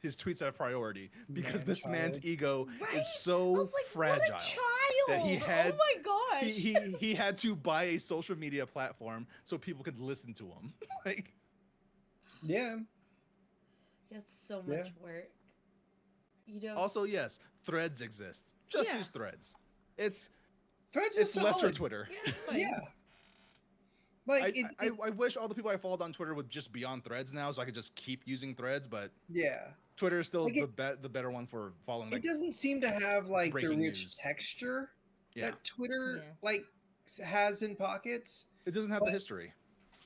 his tweets have priority because this man's Man-child. ego Right? is I so was like, fragile what a child! that he had Oh my gosh. he had to buy a social media platform so people could listen to him. Like, Yeah. That's so much Yeah. work. You know. also, yes, Threads exists. Just Yeah. use Threads. It's Threads is lesser solid. Twitter. Yeah, it's fine. Yeah. Like I wish all the people I followed on Twitter would just be on Threads now, so I could just keep using Threads. But yeah. Twitter is still Like the better one for following. It Like, doesn't seem to have like the breaking rich news. texture yeah, that Twitter Yeah. like has in pockets. it doesn't have but- the history.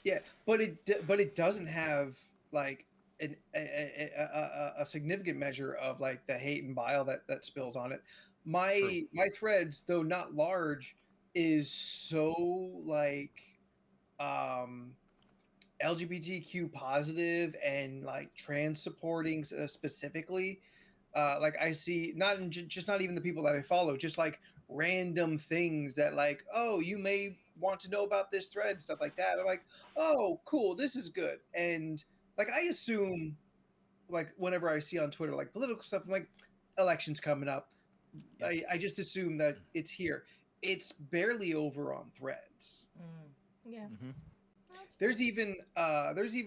Yeah, but it doesn't have like a significant measure of like the hate and bile that spills on it. My Threads, though not large, is so like LGBTQ positive and like trans supporting specifically. Like I see just not even the people that I follow, just like random things that like, oh, you may want to know about this thread, stuff like that. I'm like, oh, cool, this is good. And like I assume, like whenever I see on Twitter like political stuff, I'm like, elections coming up. Yeah. I just assume that it's here. It's barely over on Threads. Yeah. Mm-hmm. That's There's even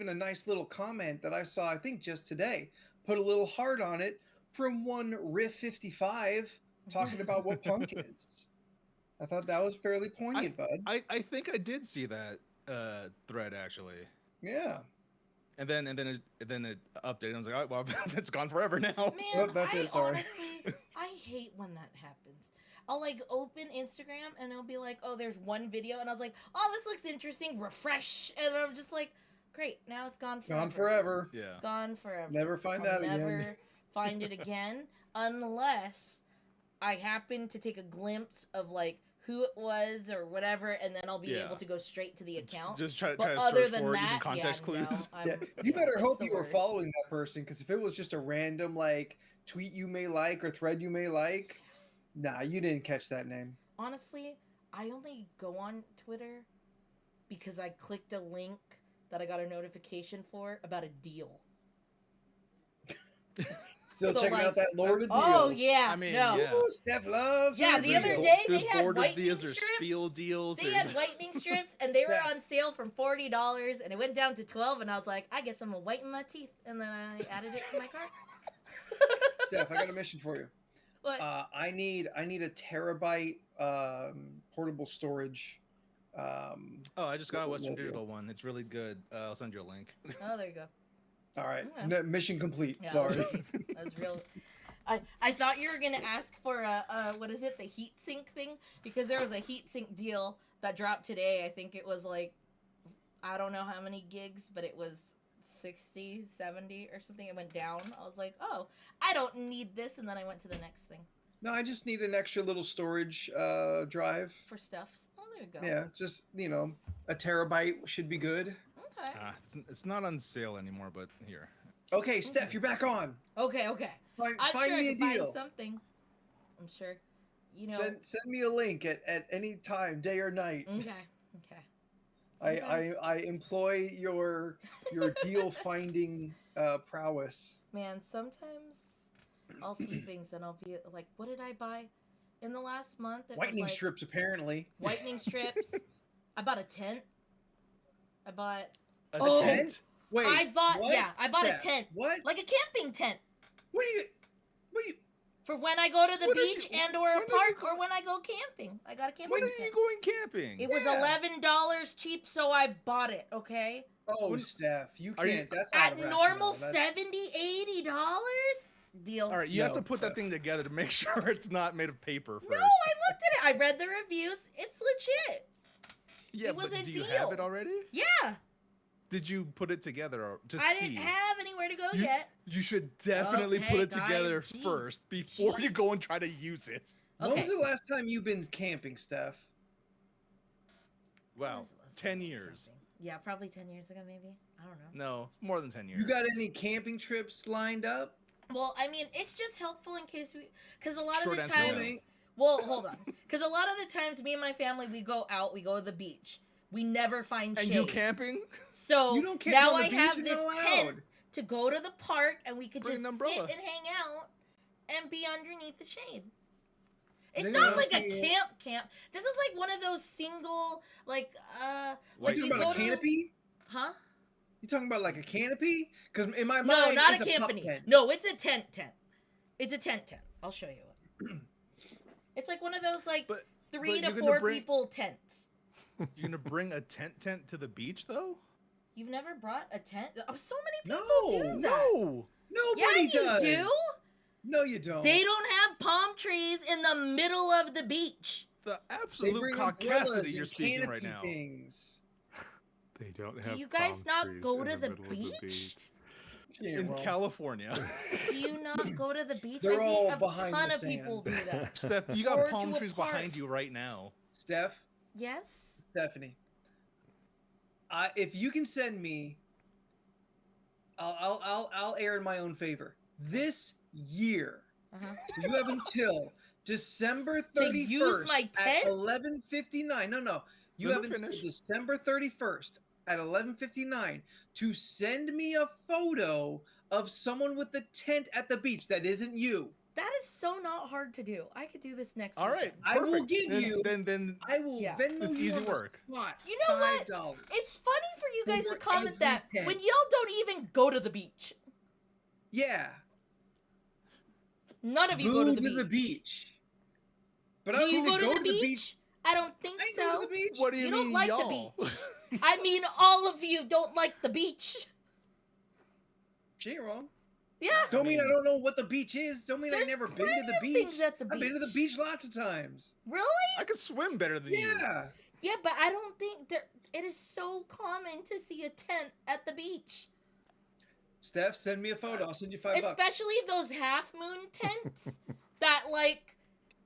a nice little comment that I saw, I think just today, put a little heart on it from one Riff 55 talking about what punk is. I thought that was fairly poignant, bud. I think I did see that thread actually, Yeah. and then it updated. I was like, oh, well, it's gone forever now. Man, Oh, that's I it, sorry. honestly, I hate when that happens. I'll like open Instagram and it'll be like, oh, there's one video, and I was like, oh, this looks interesting. Refresh, and I'm just like, great, now it's gone forever. Gone forever. Yeah. It's gone forever. Never find I'll that never again. find it again unless I happen to take a glimpse of like who it was or whatever, and then I'll be Yeah. able to go straight to the account. Just try But to other search than for it using that, context yeah, no, clues. I'm- Yeah. You better it's hope the you were worst. following that person, because if it was just a random like tweet you may like or thread you may like, nah, you didn't catch that name. Honestly, I only go on Twitter because I clicked a link that I got a notification for about a deal. Still So, checking like- out that Lord of Deals. Oh yeah, I mean, no. yeah. Ooh, Steph loves Yeah, her the other deals. day they There's had border whitening deals, there's strips. spiel deals. They there's- had whitening strips, and they were Yeah. on sale from $40, and it went down to $12, and I was like, I guess I'm gonna whiten my teeth, and then I added it to my cart. Steph, I got a mission for you. What? I need a terabyte portable storage. Oh, I just got a What Western will do? Digital one. It's really good. I'll send you a link. Oh, there you go. All right, Okay. mission complete. Yeah, Sorry. That was real. I thought you were gonna ask for a what is it, the heat sink thing, because there was a heat sink deal that dropped today. I think it was like, I don't know how many gigs, but it was 60, 70 or something. It went down. I was like, oh, I don't need this, and then I went to the next thing No, I just need an extra little storage drive. for stuffs. Oh, there you go. Yeah, just a terabyte should be good. Okay. It's not on sale anymore, but here. Okay, Steph, you're back on. Okay. Find I'm sure me I a can deal. find something. I'm sure. You know. Send me a link at any time, day or night. Okay. Sometimes- I employ your deal finding prowess. Man, sometimes I'll see things and I'll be like, what did I buy in the last month? It Whitening was like strips, apparently. Whitening strips. I bought a tent. I bought A Oh. tent? Wait, I bought what? I bought Steph, a tent. What? Like a camping tent. What do you? For when I go to the What are beach you- and or when a are you park go- or when I go camping. I got a camping When are tent. you going camping? It was Yeah. $11 cheap, so I bought it, okay? Oh, When- Steph, you Are you- can't. That's not At irrational. normal That's- $70, $80? Deal. All right, you have No, to put that Steph. thing together to make sure it's not made of paper first. No, I looked at it. I read the reviews. It's legit. yeah, it was but a do you have deal. it already? Yeah. Did you put it together or to I see? didn't have anywhere to go You- yet. You should definitely Okay, put it guys, together jeez, first before you jeez. go and try to use it. When Okay. was the last time you've been camping, Steph? Wow, When was the last 10 time I went years. camping? Yeah, probably 10 years ago, maybe. I don't know. No, more than 10 years. You got any camping trips lined up? Well, I mean, it's just helpful in case because a lot Short of the answer, no. times, well, hold on, because a lot of the times, me and my family, we go out, we go to the beach, we never find and shade. you camping? So You don't camp now on the I beach, have you're this not tent allowed. to go to the park, and we could Bring just an sit umbrella. and hang out and be underneath the shade. It's Does not anyone like else a see- camp. This is like one of those single, like, What, like you you talking go about a to, canopy? huh? You talking about like a canopy? Because in my No, mind, not it's a a pup campany. tent. No, it's a tent. It's a tent. I'll show you it. It's like one of those like But 3 to you're gonna 4 bring- people tents. You're gonna bring a tent to the beach though? You've never brought a tent? Oh, so many people No, do that. No. Yeah, Nobody you does. do. No, you don't. They don't have palm trees in the middle of the beach. The They absolute bring caucasity umbrellas you're and speaking right canopy now. Things. They don't Do have you guys palm not trees go in to the middle of the beach? Yeah, In well, California. Do you not go to the beach? They're I see all a behind ton the of people do sand. that. Steph, you Or got palm to a trees park. behind you right now. Steph, Yes. Stephanie, if you can send me, I'll air in my own favor. This year, Uh-huh. so you have until December To 31st use my at tent? 11:59. No, you Let have me until finish. December 31st at 11:59 to send me a photo of someone with a tent at the beach that isn't you. That is so not hard to do. I could do this next All right. weekend. I will perfect. give Then- you- Then I will Yeah. Venmo It's you easy on the work. spot. You know what? $5. It's funny for you guys to For comment every that tent. when y'all don't even go to the beach. Yeah. None of you go to the beach. beach. But I Do don't you really go to the beach? I don't think I ain't so. going to the beach. what do you, You mean, don't like the y'all? beach. I mean, all of you don't like the beach. She ain't wrong. Yeah. Don't mean I mean- don't know what the beach is. Don't mean I've There's never been to plenty the of beach. things at the I've been to the beach. beach lots of times. Really? I could swim better than you. Yeah. Yeah, but I don't think it is so common to see a tent at the beach. Steph, send me a photo. I'll send you $5. Especially those half moon tents that like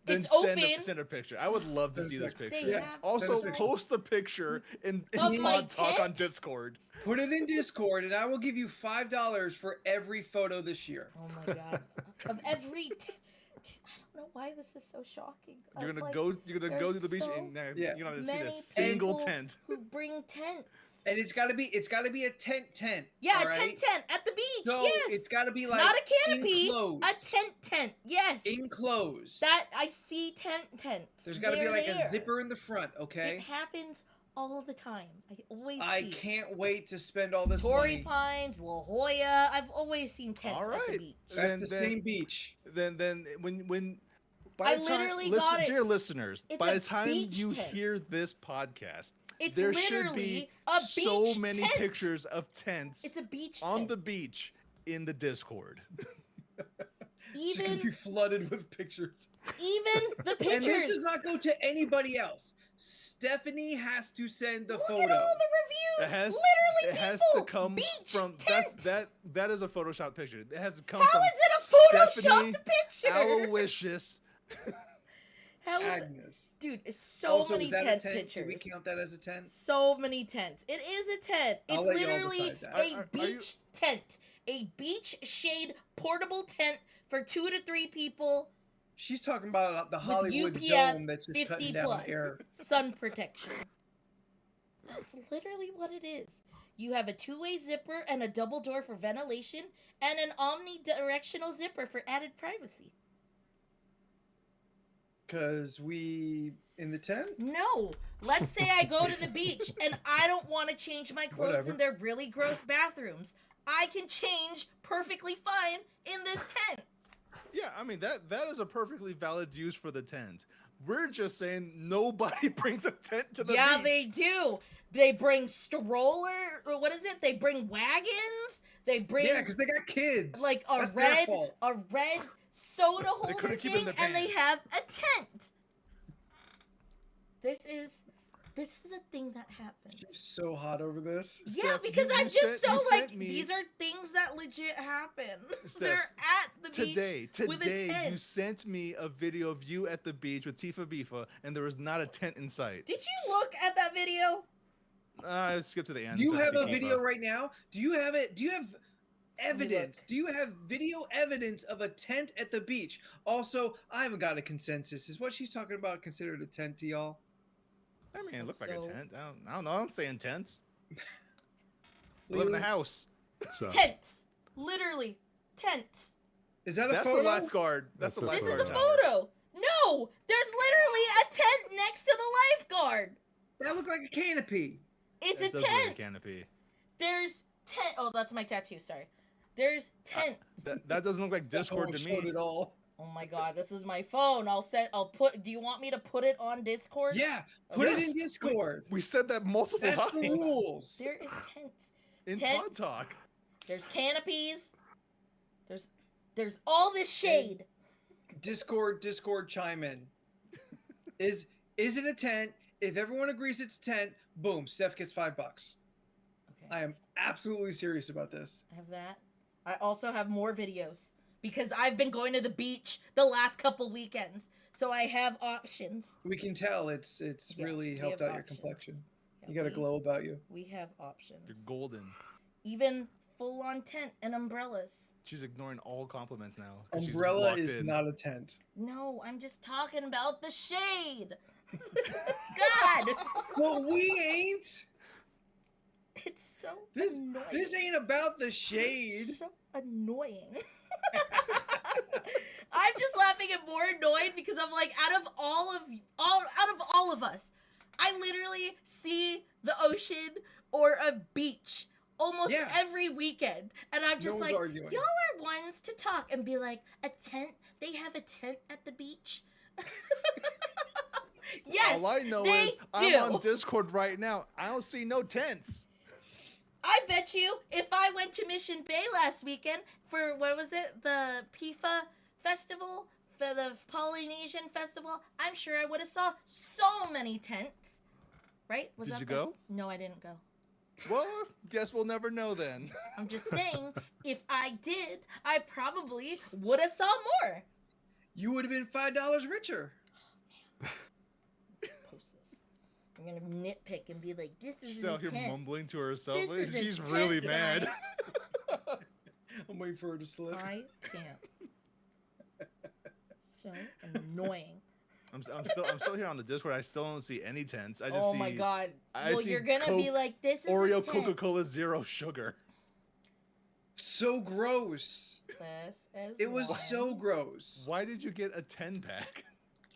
Then it's send open. send a picture. I would love to Send a see this picture. picture. They Yeah. have Also, Send a post the picture in Of my Pod Talk on tent? Discord. Put it in Discord, and I will give you $5 for every photo this year. Oh my god! Of every, I don't know why this is so shocking. I You're was gonna like, go. You're gonna go to there's the beach so and Yeah. you're not gonna see many a single people tent. who bring tents. And it's gotta be a tent. Yeah, all a right? tent at the beach. So yes, it's gotta be like not a canopy, enclosed. a tent. Yes, Enclosed. that I see tents. There's gotta be They're like there. a zipper in the front, It okay? happens all the time. I always I see. can't wait to spend all this Torrey money. Pines, La Jolla. I've always seen tents All at the right. beach. That's Then- the then- same beach. Then when I the time, literally listen, got it. dear listeners, It's by a the time beach you tent. hear this podcast, It's there should literally be a so beach many tent. pictures of tents It's a beach on tent. the beach in the Discord. It's gonna be even flooded with pictures. the And this pictures. does not go to anybody else. Stephanie has to send the Look photo. at all the It reviews. has Literally, it has people. to come beach from tent. that is a Photoshop picture. It has to come How from is it a Stephanie photoshopped picture? Aloysius. How, Agnes. dude, it's so Also, many is that tent a tent? pictures. Do we count that as a tent? So many tents. It is a tent. I'll It's let y'all literally decide that. a Are you- beach tent. A beach shade portable tent for 2 to 3 people. She's talking about the With Hollywood UPF dome that's just 50 cutting down plus. air. Sun protection. That's literally what it is. You have a 2-way zipper and a double door for ventilation and an omnidirectional zipper for added privacy. Cause we in the tent? No. Let's say I go to the beach and I don't want to change my clothes Whatever. in their really gross bathrooms. I can change perfectly fine in this tent. Yeah, I mean that is a perfectly valid use for the tent. We're just saying nobody brings a tent to the Yeah, beach. they do. They bring stroller, or what is it? They bring wagons. They bring Yeah, because they got kids. like That's their fault. a red soda holder couldn't keep it in thing, their and they pants. have a tent. This is a thing that happens. She's so hot over this. Yeah, Steph, because you I'm just sent- so you like sent me- these are things that legit happen. Steph, They're at the beach with a Today, tent. you sent me a video of you at the beach with Tifa Bifa, and there was not a tent in sight. Did you look at that video? I skipped to the end. Do you so I have see a Tifa. video right now? Do you have it? Do you have evidence? look. Do you have video evidence of a tent at the beach? Also, I haven't got a consensus. Is what she's talking about considered a tent to y'all? I mean, it looked like a So- tent. I don't know. I'm saying tents. I live in a Lily, house. So Tents. Literally. Tents. Is that a That's photo? a lifeguard. That's a That's a This lifeguard. is a Lifeguard tower. photo. No! There's literally a tent next to the lifeguard. That looked like a canopy. It's It a does look like tent. a canopy. There's tent. Oh, that's my tattoo. Sorry. There's tent. That doesn't look like Discord to Showed me. it all. Oh my god, this is my phone. I'll put. Do you want me to put it on Discord? Yeah, put it Yes. in Discord. We said that multiple That's times the rules. There is tents. in Pod tents. Talk. There's canopies. There's all this shade. Discord, chime in. Is it a tent? If everyone agrees it's a tent, boom, Steph gets $5. Okay. I am absolutely serious about this. I have that. I also have more videos because I've been going to the beach the last couple weekends, so I have options. We can tell it's Yeah, really we helped have out your options. complexion. Yeah, You got a we- glow about you. We have options. You're golden. Even full-on tent and umbrellas. She's ignoring all compliments now. 'cause she's Umbrella locked is in. not a tent. No, I'm just talking about the shade. God, Well, we ain't. it's so This annoying. this ain't about the shade. So annoying. I'm just laughing and more annoyed because I'm like, out of all of us, I literally see the ocean or a beach almost Yeah. every weekend, and I'm just one's like, arguing. y'all are ones to talk and be like, a tent? They have a tent at the beach? Yes, All I know they is I'm do. on Discord right now. I don't see no tents. I bet you if I went to Mission Bay last weekend for, what was it, the PIFA festival, the Polynesian festival, I'm sure I would have saw so many tents. Right? Was Did that you this? go? No, I didn't go. Well, guess we'll never know then. I'm just saying, if I did, I probably would have saw more. You would have been $5 richer. Post this. I'm gonna nitpick and be like, this is She's a out here tent. mumbling to herself. This is a She's tent, really guys. mad. I'm waiting for her to slip. I can't. So annoying. I'm still here on the Discord. I still don't see any tents. I just Oh see my god. I Well, see you're gonna be Coke, like, this is Oreo a tent. Coca-Cola Zero Sugar. So gross. This is It was one. so gross. Why did you get a 10-pack?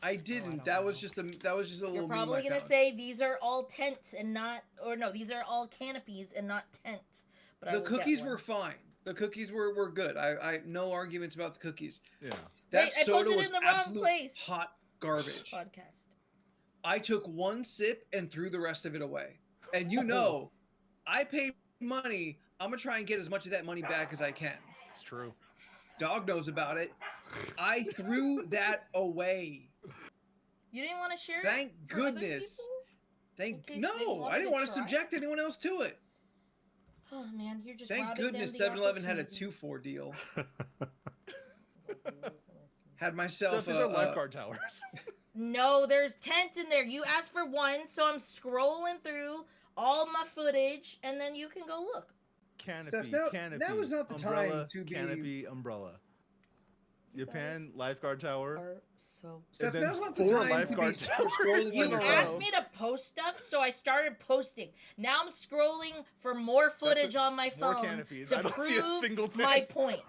I didn't. don't That was know. just a little. You're meme probably I gonna found. say these are all tents and not, or no, these are all canopies and not tents. But I The will get cookies one. were fine. The cookies were good. I no arguments about the cookies. Yeah. That Wait, I soda posted was in the wrong absolute place. hot garbage. Podcast. I took one sip and threw the rest of it away. And you know, I paid money. I'm gonna try and get as much of that money back as I can. It's true. Dog knows about it. I threw that away. You didn't want to share it Thank for other goodness. people? Thank In case they no, wanted I didn't to want to try. subject anyone else to it. Oh man, you're just Thank robbing goodness them the 7-Eleven had a opportunity. 2-4 deal. Had myself Except these are lifeguard towers. No, there's tents in there. You asked for one, so I'm scrolling through all my footage, and then you can go look. Canopy, Steph, now- canopy. now is not the umbrella, time to be- Canopy, umbrella. You Japan guys lifeguard tower. Are so. Steph, then now's not the 4 time to be lifeguard towers scrolling in You on your a asked row. me to post stuff, so I started posting. Now I'm scrolling for more footage on my more phone canopies. to I don't see a prove single my tent. point.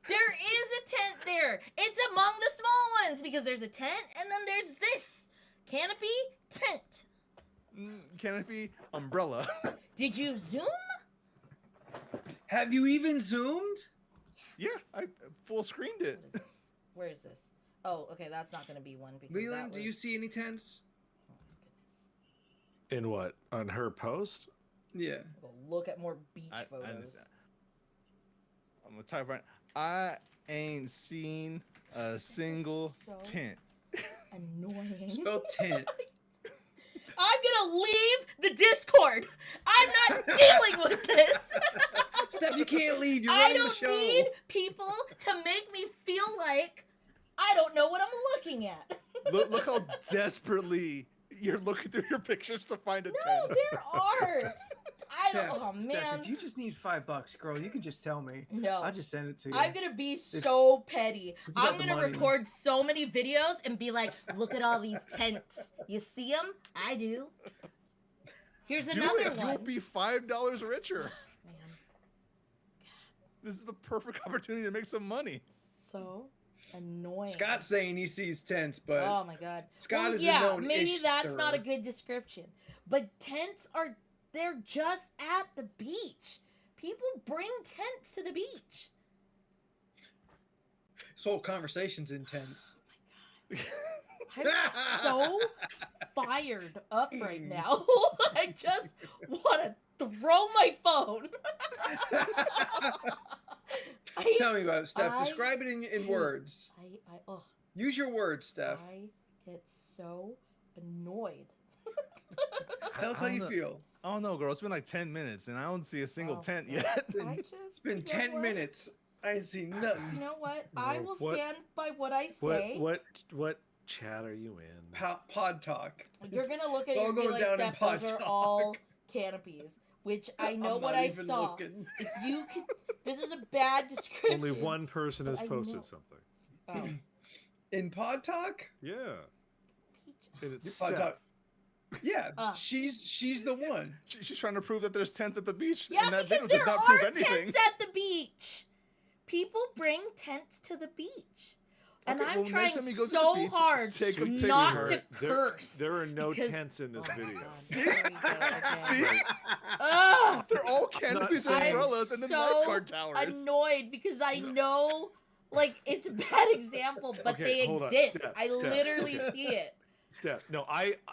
There is a tent there. It's among the small ones because there's a tent and then there's this canopy tent. Canopy, umbrella. Did you zoom? Have you even zoomed? Yeah, I full screened it. What is this? Where is this? Oh, okay, that's not gonna be one because Leland, that do you was- see any tents? Oh my goodness. In what? On her post? Yeah. Go look at more beach I photos. understand. I'm gonna type right. I ain't seen a single so- tent. Annoying. Spell tent. I'm gonna leave the Discord. I'm not dealing with this. Steph, you can't leave. You're I running the don't show. need people to make me feel like I don't know what I'm looking at. Look how desperately you're looking through your pictures to find a No, tent. there are. I don't. Oh Steph, man. if you just need $5, girl, you can just tell me. No. I'll just send it to you. I'm gonna be so petty. it's about I'm the gonna money. record so many videos and be like, look at all these tents. You see them? I do. Here's Do another it. one. You'll be $5 richer. Man, This is the perfect opportunity to make some money. so Annoying. Scott's saying he sees tents, but Oh my god. Scott Well, is a yeah, known maybe that's not a ish-stirrer. good description. But tents are, they're just at the beach. People bring tents to the beach. This whole conversation's intense. I'm so fired up right now. I just want to throw my phone. Tell me about it, Steph. I Describe it in words. Oh, Use your words, Steph. I get so annoyed. Tell us how you feel. I don't know, girl. It's been like 10 minutes and I don't see a single Oh, tent God. yet. I just, It's been you know 10 what? minutes. I ain't seen You nothing. know what? I will What- stand by what I say. What chat are you in? Pod talk. You're gonna look at It's it all and be going like, down in Steph, pod those are talk." all canopies. Which I know I'm what not I even saw. looking. If you could, this is a bad description. Only one person has I posted know. something. Oh, In pod talk? Yeah, Peach. and it's Pod Steph. talk. Yeah, Ah. she's the one. She's trying to prove that there's tents at the beach. Yeah, and that because video there does not prove are anything. tents at the beach. People bring tents to the beach. And Okay, I'm well, next trying time you go to the so beach, hard take a picture. not to There- curse. There are no because- tents in this Oh my video. God, See? here we go again. See? Ugh, They're all canopies and saying- umbrellas and then so lifeguard towers. annoyed because I know, like, it's a bad example, but Okay, they hold on. exist. Steph, I Steph, literally okay. see it. Steph, no,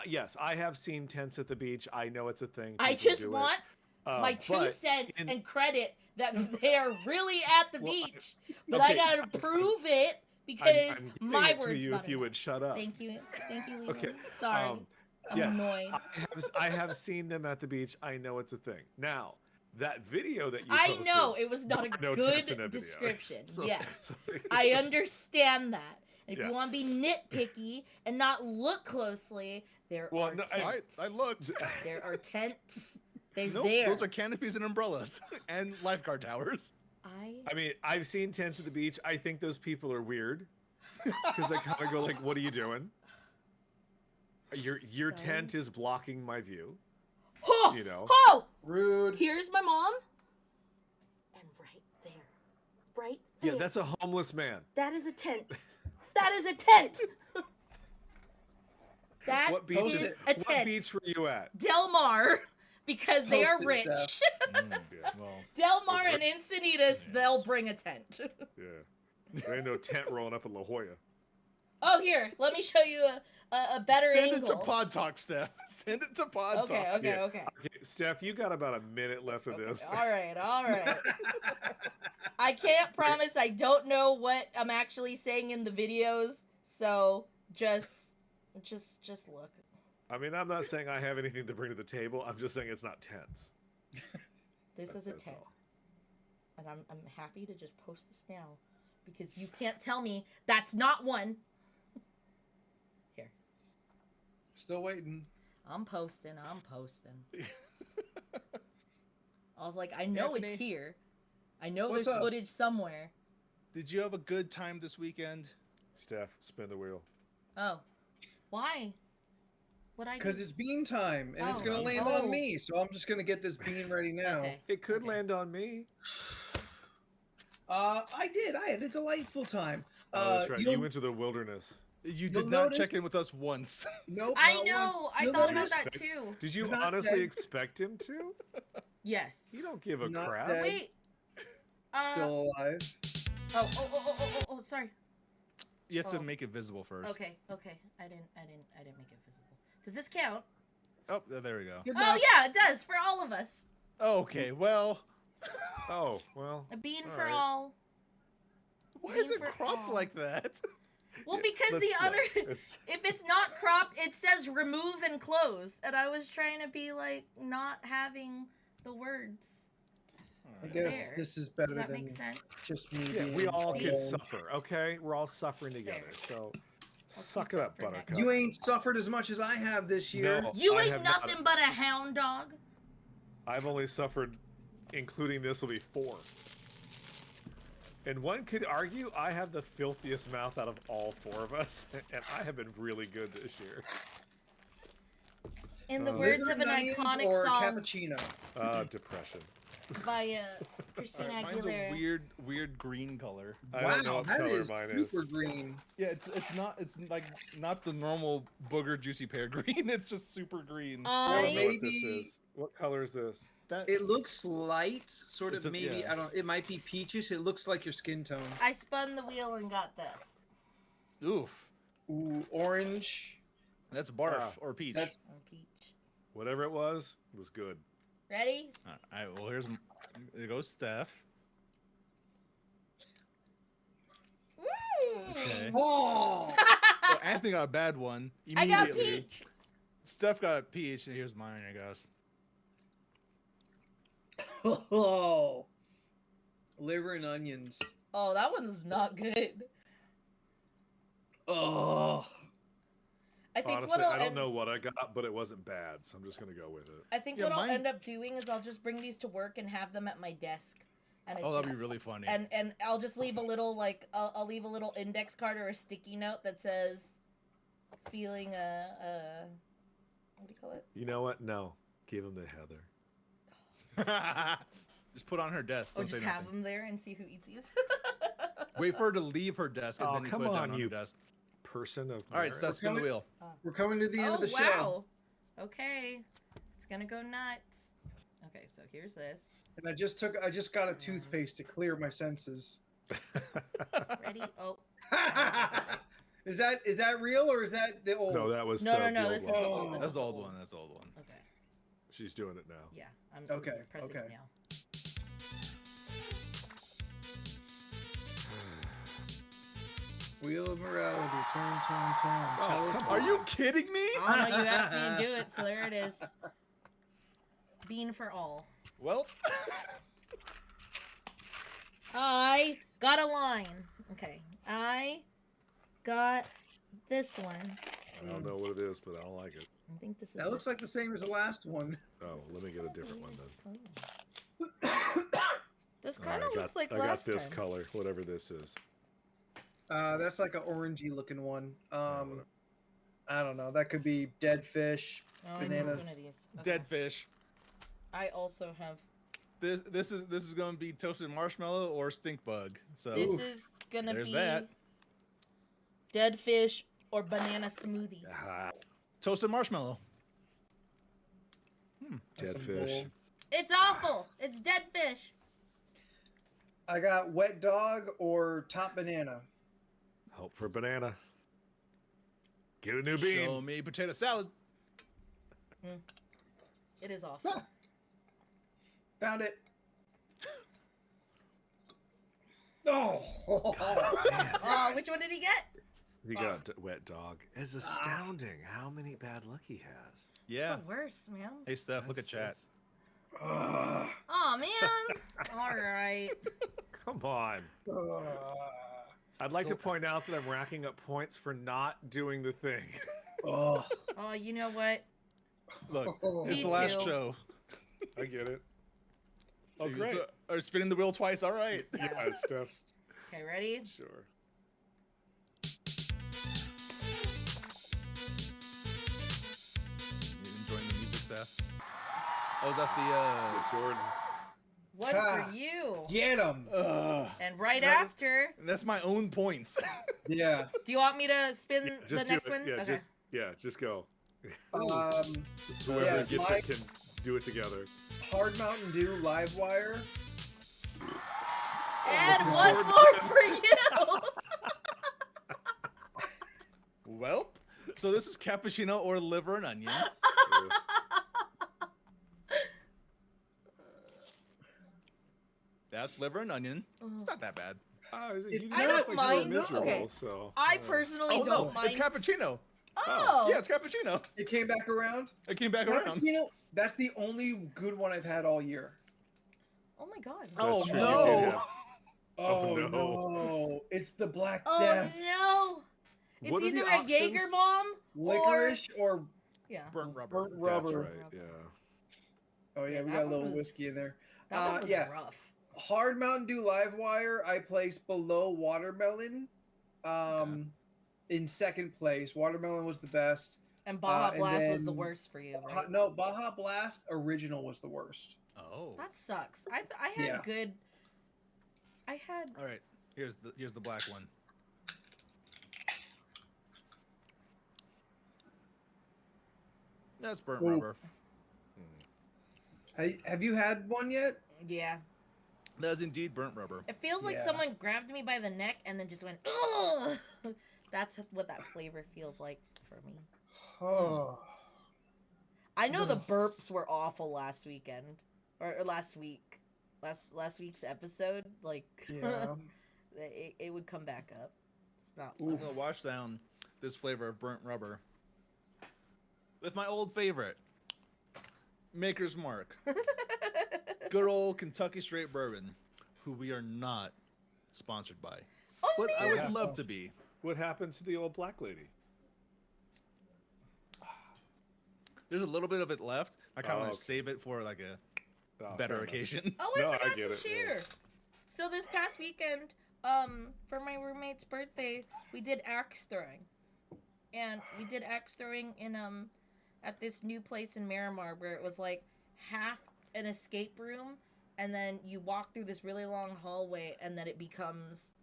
yes, I have seen tents at the beach. I know it's a thing. I People just do it. want my 2 but cents in- and credit that they are really at the Well, beach, but I okay. gotta prove it I'm because giving my it to word's you not if you enough. would shut up. Thank you, Leland. Okay, Sorry, I'm yes, annoyed. I have seen them at the beach. I know it's a thing. Now, that video that you I posted, know it was not a there were no tents in good that video. description. So- Yes, so- I understand that. If Yeah. you want to be nitpicky and not look closely, there Well, are no, tents. I looked. There are tents. They're Nope, there. those are canopies and umbrellas and lifeguard towers. I mean, I've seen tents at the beach. I think those people are weird because they kind of go like, "What are you doing? Your So- tent is blocking my view." Oh, You know. oh, Rude. here's my mom. And right there, right there. Yeah, that's a homeless man. That is a tent. That is a tent. That What beach? Post is it. a What tent. beach were you at? Del Mar, because they Post are it, rich. Steph. Yeah, Well, Del Mar What? and Encinitas, they'll bring a tent. yeah. There ain't no tent rolling up in La Jolla. Oh, here, let me show you a better send angle. it to Pod Talk, Steph. Send it to Pod Okay, Talk. okay, Yeah. okay. Okay, Steph, you got about a minute left of Okay, this. all right, all right. I can't promise I don't know what I'm actually saying in the videos, so just look. I mean, I'm not saying I have anything to bring to the table. I'm just saying it's not tense. This is a That's 10. all. And I'm happy to just post this now because you can't tell me that's not one. Here. Still waiting. I'm posting. I was like, I know it's Anthony? here. I know What's there's up? footage somewhere. Did you have a good time this weekend? Steph, spin the wheel. Oh. Why? What I Because do? it's bean time, and it's Oh. gonna land Oh. on me. So I'm just gonna get this bean ready now. Okay. It could Okay. land on me. I did. I had a delightful time. Oh, that's right. you'll- You went to the wilderness. You You'll did not notice- check in with us once. Nope. I not know. once. I You'll thought about notice- that too. Did you Not honestly dead. expect him to? Yes. You don't give a Not crap. dead. Wait. Still alive. Oh, sorry. You have to Oh. make it visible first. Okay. I didn't make it visible. Does this count? Oh, there we go. Good Oh enough. yeah, it does for all of us. Okay, well, Oh, well. A bean All for right. all. why is Bean it for cropped all. like that? Well, Yeah, because let's the look. other, It's- if it's not cropped, it says remove and close, and I was trying to be like not having the words. I guess There. this is better Does that than make sense? just me. Yeah, being we all See? could alone. suffer, okay? We're all suffering together. There. So keep suck it that up, for next. Buttercup. You ain't suffered as much as I have this year. No. You I ain't have not- nothing but a hound dog. I've only suffered, including this will be 4. And one could argue I have the filthiest mouth out of all 4 of us, and I have been really good this year. In the Uh, words Liver of an and onions iconic or song cappuccino. Depression. by Christina Mine's a Aguilera. weird green color. I don't know Wow, what that color is mine is. super green. Yeah, it's like not the normal booger juicy pear green. It's just super green. I don't know what this Maybe- is. What color is this? That It looks light, sort It's of a- maybe. yeah. I don't. It might be peaches. It looks like your skin tone. I spun the wheel and got this. oof. Ooh, orange. That's barf Ah, or peach. That's On peach. Whatever it was good. Ready? All right. Well, there goes Steph. Okay. oh. So Anthony got a bad one I got immediately. peach. Steph got peach, and here's mine, I guess. oh. Liver and onions. Oh, that one's not good. Oh. I think Honestly, what'll I don't end, know what I got, but it wasn't bad, so I'm just gonna go with it. I think Yeah, what I'll mine- end up doing is I'll just bring these to work and have them at my desk. And it's Oh, that'd be just- really funny. And I'll just leave a little I'll leave a little index card or a sticky note that says feeling a what do you call it? You know what? No, give them to Heather. Just put on her desk. Or Don't say just have nothing. them there and see who eats these. Wait for her to leave her desk, and Oh, then you come put it down on, on you her desk. Person of All right, merit. Steph, spin the wheel. We're coming to the end Oh of the show. wow. Okay. It's gonna go nuts. Okay, so here's this. And I just got a toothpaste to clear my senses. Ready? Oh is that real or is that the old? No, that was no, the no, old this is one. the old. This That's is the old one. That's the old one. Okay. She's doing it now. Yeah, I'm Okay, pressing okay. it now. Wheel of morality. Turn. Tell us Are you kidding me? Oh no, you asked me to do it, so there it is. Bean for all. Well, I got a line. Okay. I got this one. I don't know what it is, but I don't like it. I think this is That looks like the same as the last one. Oh, let me get a different one then. This All kind right, of looks like I got last this time. color, whatever this is. That's like an orangey looking one. whatever. I don't know. That could be dead fish. Oh, I know Banana. it's one of these. Okay. dead fish. I also have. This is gonna be toasted marshmallow or stink bug. So This is gonna there's be that. dead fish or banana smoothie. Ah, toasted marshmallow. That's dead some fish. bull. It's awful. It's dead fish. I got wet dog or top banana. Hope for banana. Get a new bean. Show me potato salad. It is awful. Found it. Oh, Oh, which one did he get? He got wet dog. It's astounding how many bad luck he has. Yeah. It's the worst, man. Hey Steph, look at chat. Ugh. Oh man. All right. Come on. Ugh. I'd like to point out that I'm racking up points for not doing the thing. Ugh. Oh, you know what? Look, Me it's the last too. show. I get it. Oh, So you great. Are spinning the wheel twice. All right. Yeah, Steph's Okay, ready? sure. You enjoying the music, Steph? Oh, is that It's Jordan. One Ah. for you. Get him. And right That- after, That's my own points. Yeah. do you want me to spin Yeah, the just do next it. one? Yeah, Okay. just go. Yeah, Whoever gets my- it can do it together. Hard Mountain Dew live wire. And This is one Jordan. more for you. Well, so this is cappuccino or liver and onion. That's liver and onion. It's not that bad. It's You I look don't like you were mind- miserable, okay. so. I personally Oh don't no, mind. it's cappuccino. Oh. Yeah, it's cappuccino. It came back around. It came back around. You know, that's the only good one I've had all year. Oh my god. Oh true, you no. did have- Oh, no. no. It's the Black Oh Death. no. It's What are the either a Jaeger options? bomb Licorice or yeah. Burnt rubber. burnt rubber. That's right, yeah. Oh yeah, Yeah, we that got a one little was- whiskey in there. That one was yeah. rough. Hard Mountain Dew live wire, I placed below watermelon. In second place. Watermelon was the best. And Baja and Blast was the then- worst for you, right? No, Baja Blast original was the worst. Oh. That sucks. I had Yeah. good. I had. All right. Here's the black one. That's burnt Ooh. rubber. Have you had one yet? Yeah. That is indeed burnt rubber. It feels like Yeah. someone grabbed me by the neck and then just went, ugh! That's what that flavor feels like for me. Oh. I know the Ugh. burps were awful last weekend. Or last week. Last week's episode. Like, Yeah. it would come back up. It's not I'm fun. gonna wash down this flavor of burnt rubber with my old favorite, Maker's Mark. Good old Kentucky Straight Bourbon, who we are not sponsored by, Oh, but I man! would love to be. What happened to the old black lady? There's a little bit of it left. I kind of Oh, want to okay. save it for like a Oh, better fair enough. occasion. Oh, I No, I forgot get to it, yeah. share. So this past weekend, for my roommate's birthday, we did axe throwing, and we did axe throwing in at this new place in Miramar where it was like half an escape room, and then you walk through this really long hallway, and then it becomes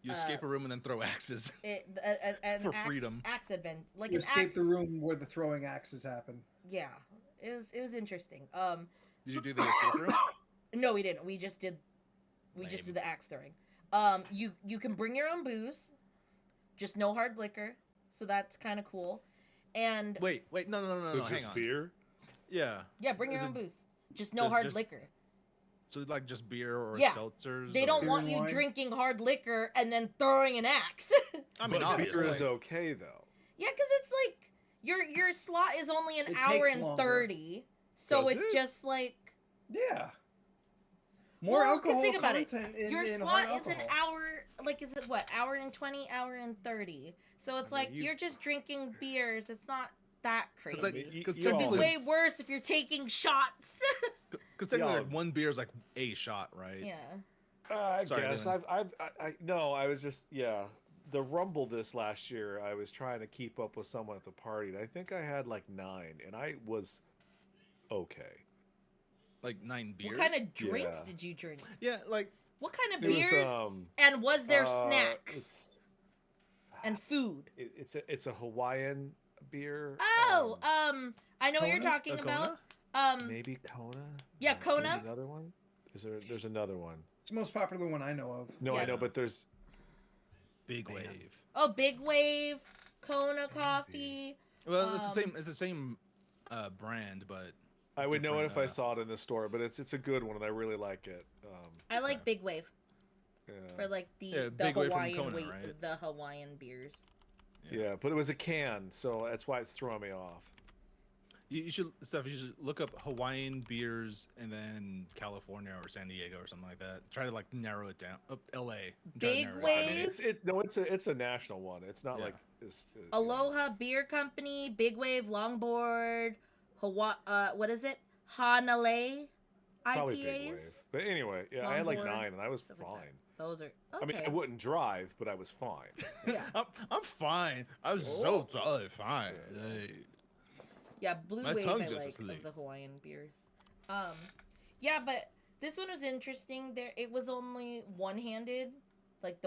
You escape a room and then throw axes. an For axe, freedom. axe event, like You an escape axe. the room where the throwing axes happen. Yeah, it was interesting. Did you do the escape room? No, we didn't. We just did Lame. the axe throwing. You can bring your own booze, just no hard liquor, so that's kind of cool. And Wait, no, So hang just on. beer? Yeah. yeah, bring your Is own it booze, just no just- hard just- liquor. So like just beer or Yeah. seltzers? They or- don't Beer want and you wine? drinking hard liquor and then throwing an axe. I mean, But obviously. beer is okay though. Yeah, because it's like your slot is only an It hour takes and longer. 30, so Does it's it? just like Yeah. More Well, 'cause alcohol think about it. content in your hard slot is an alcohol. hour. Like, is it what, hour and 20, hour and 30? So it's I mean, like you- you're just drinking beers. It's not that crazy. like- Y- Because y- It'd be y'all- technically- way worse if you're taking shots. Because technically, Yeah. like, one beer is like a shot, right? Yeah. I Sorry, guess Dylan. no. I was just The Rumble this last year, I was trying to keep up with someone at the party, and I think I had like 9, and I was okay. Like 9 beers. What kind of drinks Yeah. did you drink? Yeah, like What kind of It beers? was And was there snacks It's and food? it's a Hawaiian beer. Oh, I know what you're Kona? talking a about. Kona? Maybe Kona. Yeah, There's Kona. another one. There's another one. It's the most popular one I know of. No, Yeah. I know, but there's Big Man. Wave. Oh, Big Wave, Kona coffee. Well, it's the Um, same. It's the same brand, but I would know it if I different, saw it in the store, but it's a good one and I really like it. I like Big Wave Yeah. for like Yeah, the Big Wave from Hawaiian Kona, right? the Hawaiian beers. Yeah, but it was a can, so that's why it's throwing me off. you should, Steph. You should look up Hawaiian beers and then California or San Diego or something like that. Try to like narrow it down. L.A. Try to Big narrow it down. Wave? It's a national one. It's not Yeah. like Aloha Beer Company, Big Wave Longboard, what is it? Hanalei probably Big IPAs. Wave. But anyway, yeah, I had like Longboard, 9 and I was stuff like fine. that. Those are okay. I mean, I wouldn't drive, but I was fine. Yeah. I'm fine. I'm so totally fine. Hey. Yeah, Blue My Wave tongue's I just like asleep. of the Hawaiian beers. Yeah, but this one was interesting. There, it was only one-handed, like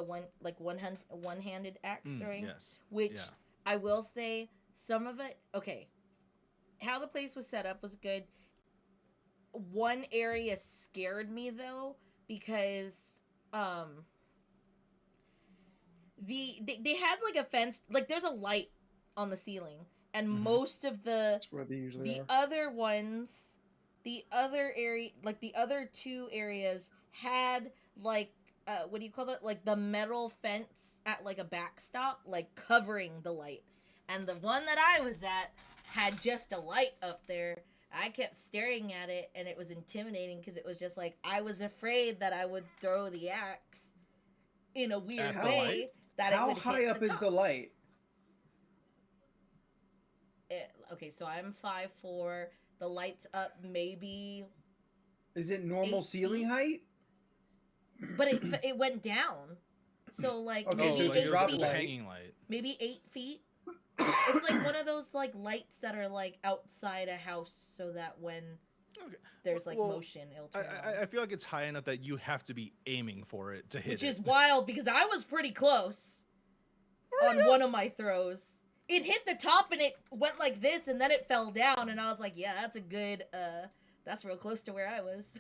one-handed axe throwing. Yes. Which Yeah. I will say, some of it. Okay, how the place was set up was good. One area scared me though because they had like a fence, like there's a light on the ceiling, and Mhm. most of the That's where they usually are. other ones, the other area, like the other two areas had like what do you call it? Like the metal fence at like a backstop, like covering the light. And the one that I was at had just a light up there. I kept staring at it, and it was intimidating because it was just like I was afraid that I would throw the axe in a weird At the way. light? That How it would high hit up is top. the light? Okay, so I'm 5'4". The light's up maybe, Is it normal 8 ceiling feet? height? but it went down. So like Okay, maybe so it's a 8 drop feet. It's a light. hanging light. Maybe 8 feet. It's like one of those like lights that are like outside a house, so that when Okay. there's like Well, motion. It'll turn on. I feel like it's high enough that you have to be aiming for it to hit Which it. is wild because I was pretty close on one of my throws. It hit the top and it went like this and then it fell down and I was like, yeah, that's a good that's real close to where I was.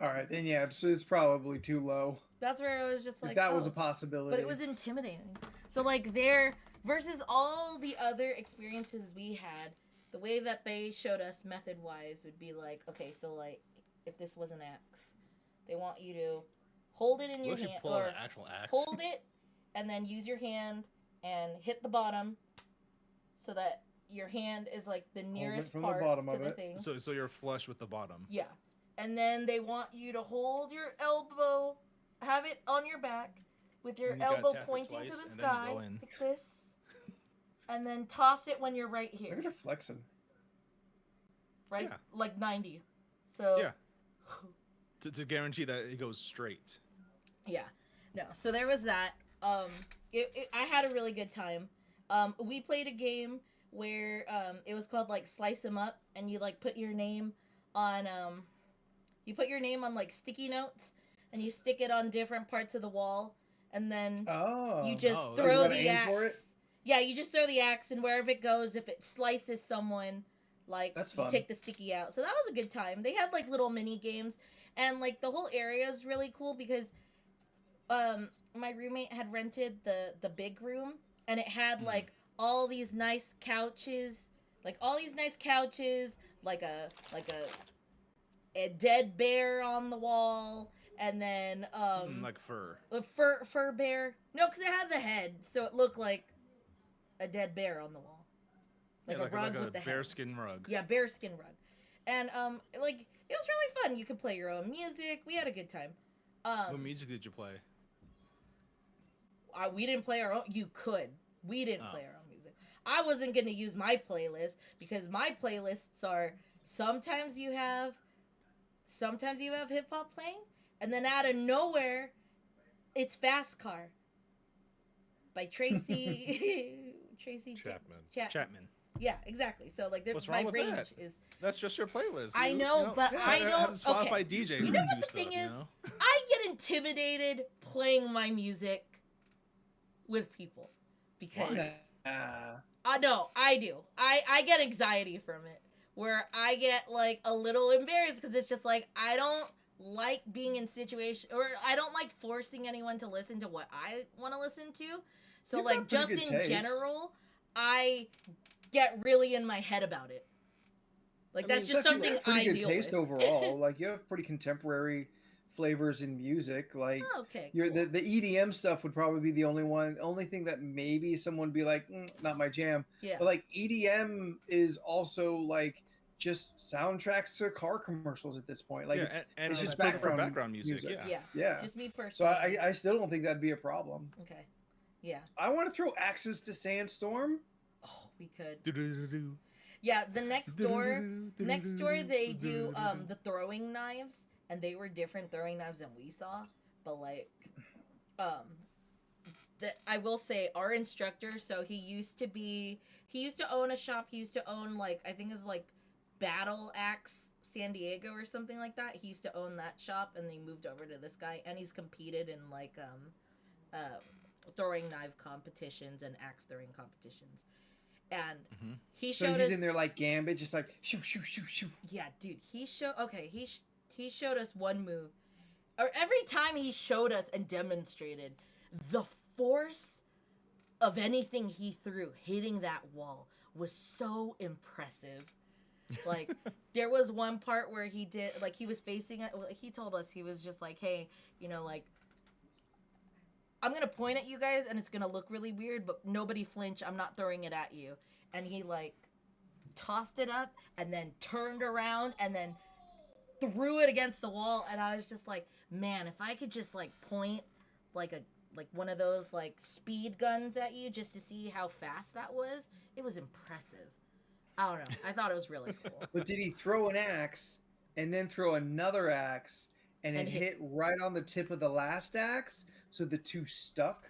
All right, then yeah, it's probably too low. That's where I was just like, If that was oh. a possibility. But it was intimidating. So like there versus all the other experiences we had, the way that they showed us method wise would be like, okay, so like if this was an axe, they want you to hold it in your What if you hand pull out or an actual axe? hold it and then use your hand and hit the bottom so that your hand is like the nearest from the part bottom to of the it. thing. So you're flush with the bottom. Yeah. And then they want you to hold your elbow, have it on your back with your And you gotta elbow tap it pointing to twice, the and then you sky go in. like this. And then toss it when you're right Look here. at her flexing. Right? Yeah. Like 90. So Yeah. To guarantee that it goes straight. yeah. No, so there was that. I had a really good time. We played a game where it was called like Slice 'em Up, and you like put your name on like sticky notes, and you stick it on different parts of the wall, and then Oh. you just Oh, that's throw You gotta the aim for it? axe. Yeah, you just throw the axe, and wherever it goes, if it slices someone, like That's you fun. take the sticky out. So that was a good time. They had like little mini games, and like the whole area is really cool because, my roommate had rented the big room, and it had like all these nice couches, like a dead bear on the wall, and then Like fur. a fur bear. No, because it had the head, so it looked like a dead bear on the wall, like Yeah, a rug like with a the head. bearskin rug. Yeah, bearskin rug, and like it was really fun. You could play your own music. We had a good time. What music did you play? We didn't play our own. You could. We didn't Oh. play our own music. I wasn't gonna use my playlist because my playlists are sometimes you have hip hop playing, and then out of nowhere, it's Fast Car by Tracy Chapman. Chapman. Yeah, exactly. So like, What's my wrong with range that? is. That's just your playlist. I know, but I don't- Spotify okay. DJ. You who know do what the thing stuff, is? You know? I get intimidated playing my music with people because Nah. I know I do. I get anxiety from it where I get like a little embarrassed because it's just like I don't like being in situation or I don't like forcing anyone to listen to what I want to listen to. So You've like got pretty just good in taste. general, I get really in my head about it. Like I that's mean, just Steph, you something have pretty I good deal taste with. overall. Like you have pretty contemporary flavors in music. Like Oh, okay. you're Cool. the EDM stuff would probably be the only thing that maybe someone would be like, not my jam. Yeah. But like EDM is also like just soundtracks to car commercials at this point. Like Yeah, and it's just it's perfect for background background music. Yeah. Yeah. Yeah. Just me So personally. I still don't think that'd be a problem. Okay. Yeah. I want to throw axes to Sandstorm. Oh, we could. Do-do-do-do. Yeah, the next door they do Do-do-do-do-do-do-do-do-do. the throwing knives, and they were different throwing knives than we saw. But like, I will say our instructor. So he used to own a shop. He used to own like I think it's like Battle Axe San Diego or something like that. He used to own that shop, and they moved over to this guy, and he's competed in like throwing knife competitions and axe throwing competitions. And he So showed he's us in there like Gambit, just like shoo shoo shoo shoo. Yeah, dude, he showed us one move. Or every time he showed us and demonstrated the force of anything he threw hitting that wall was so impressive. Like there was one part where he did like he was facing it. He told us he was just like, "Hey, like I'm going to point at you guys and it's going to look really weird, but nobody flinch. I'm not throwing it at you." And he like tossed it up and then turned around and then threw it against the wall. And I was just like, man, if I could just like point like one of those like speed guns at you just to see how fast that was, it was impressive. I don't know. I thought it was really cool. But did he throw an axe and then throw another axe and it hit right on the tip of the last axe? So the two stuck?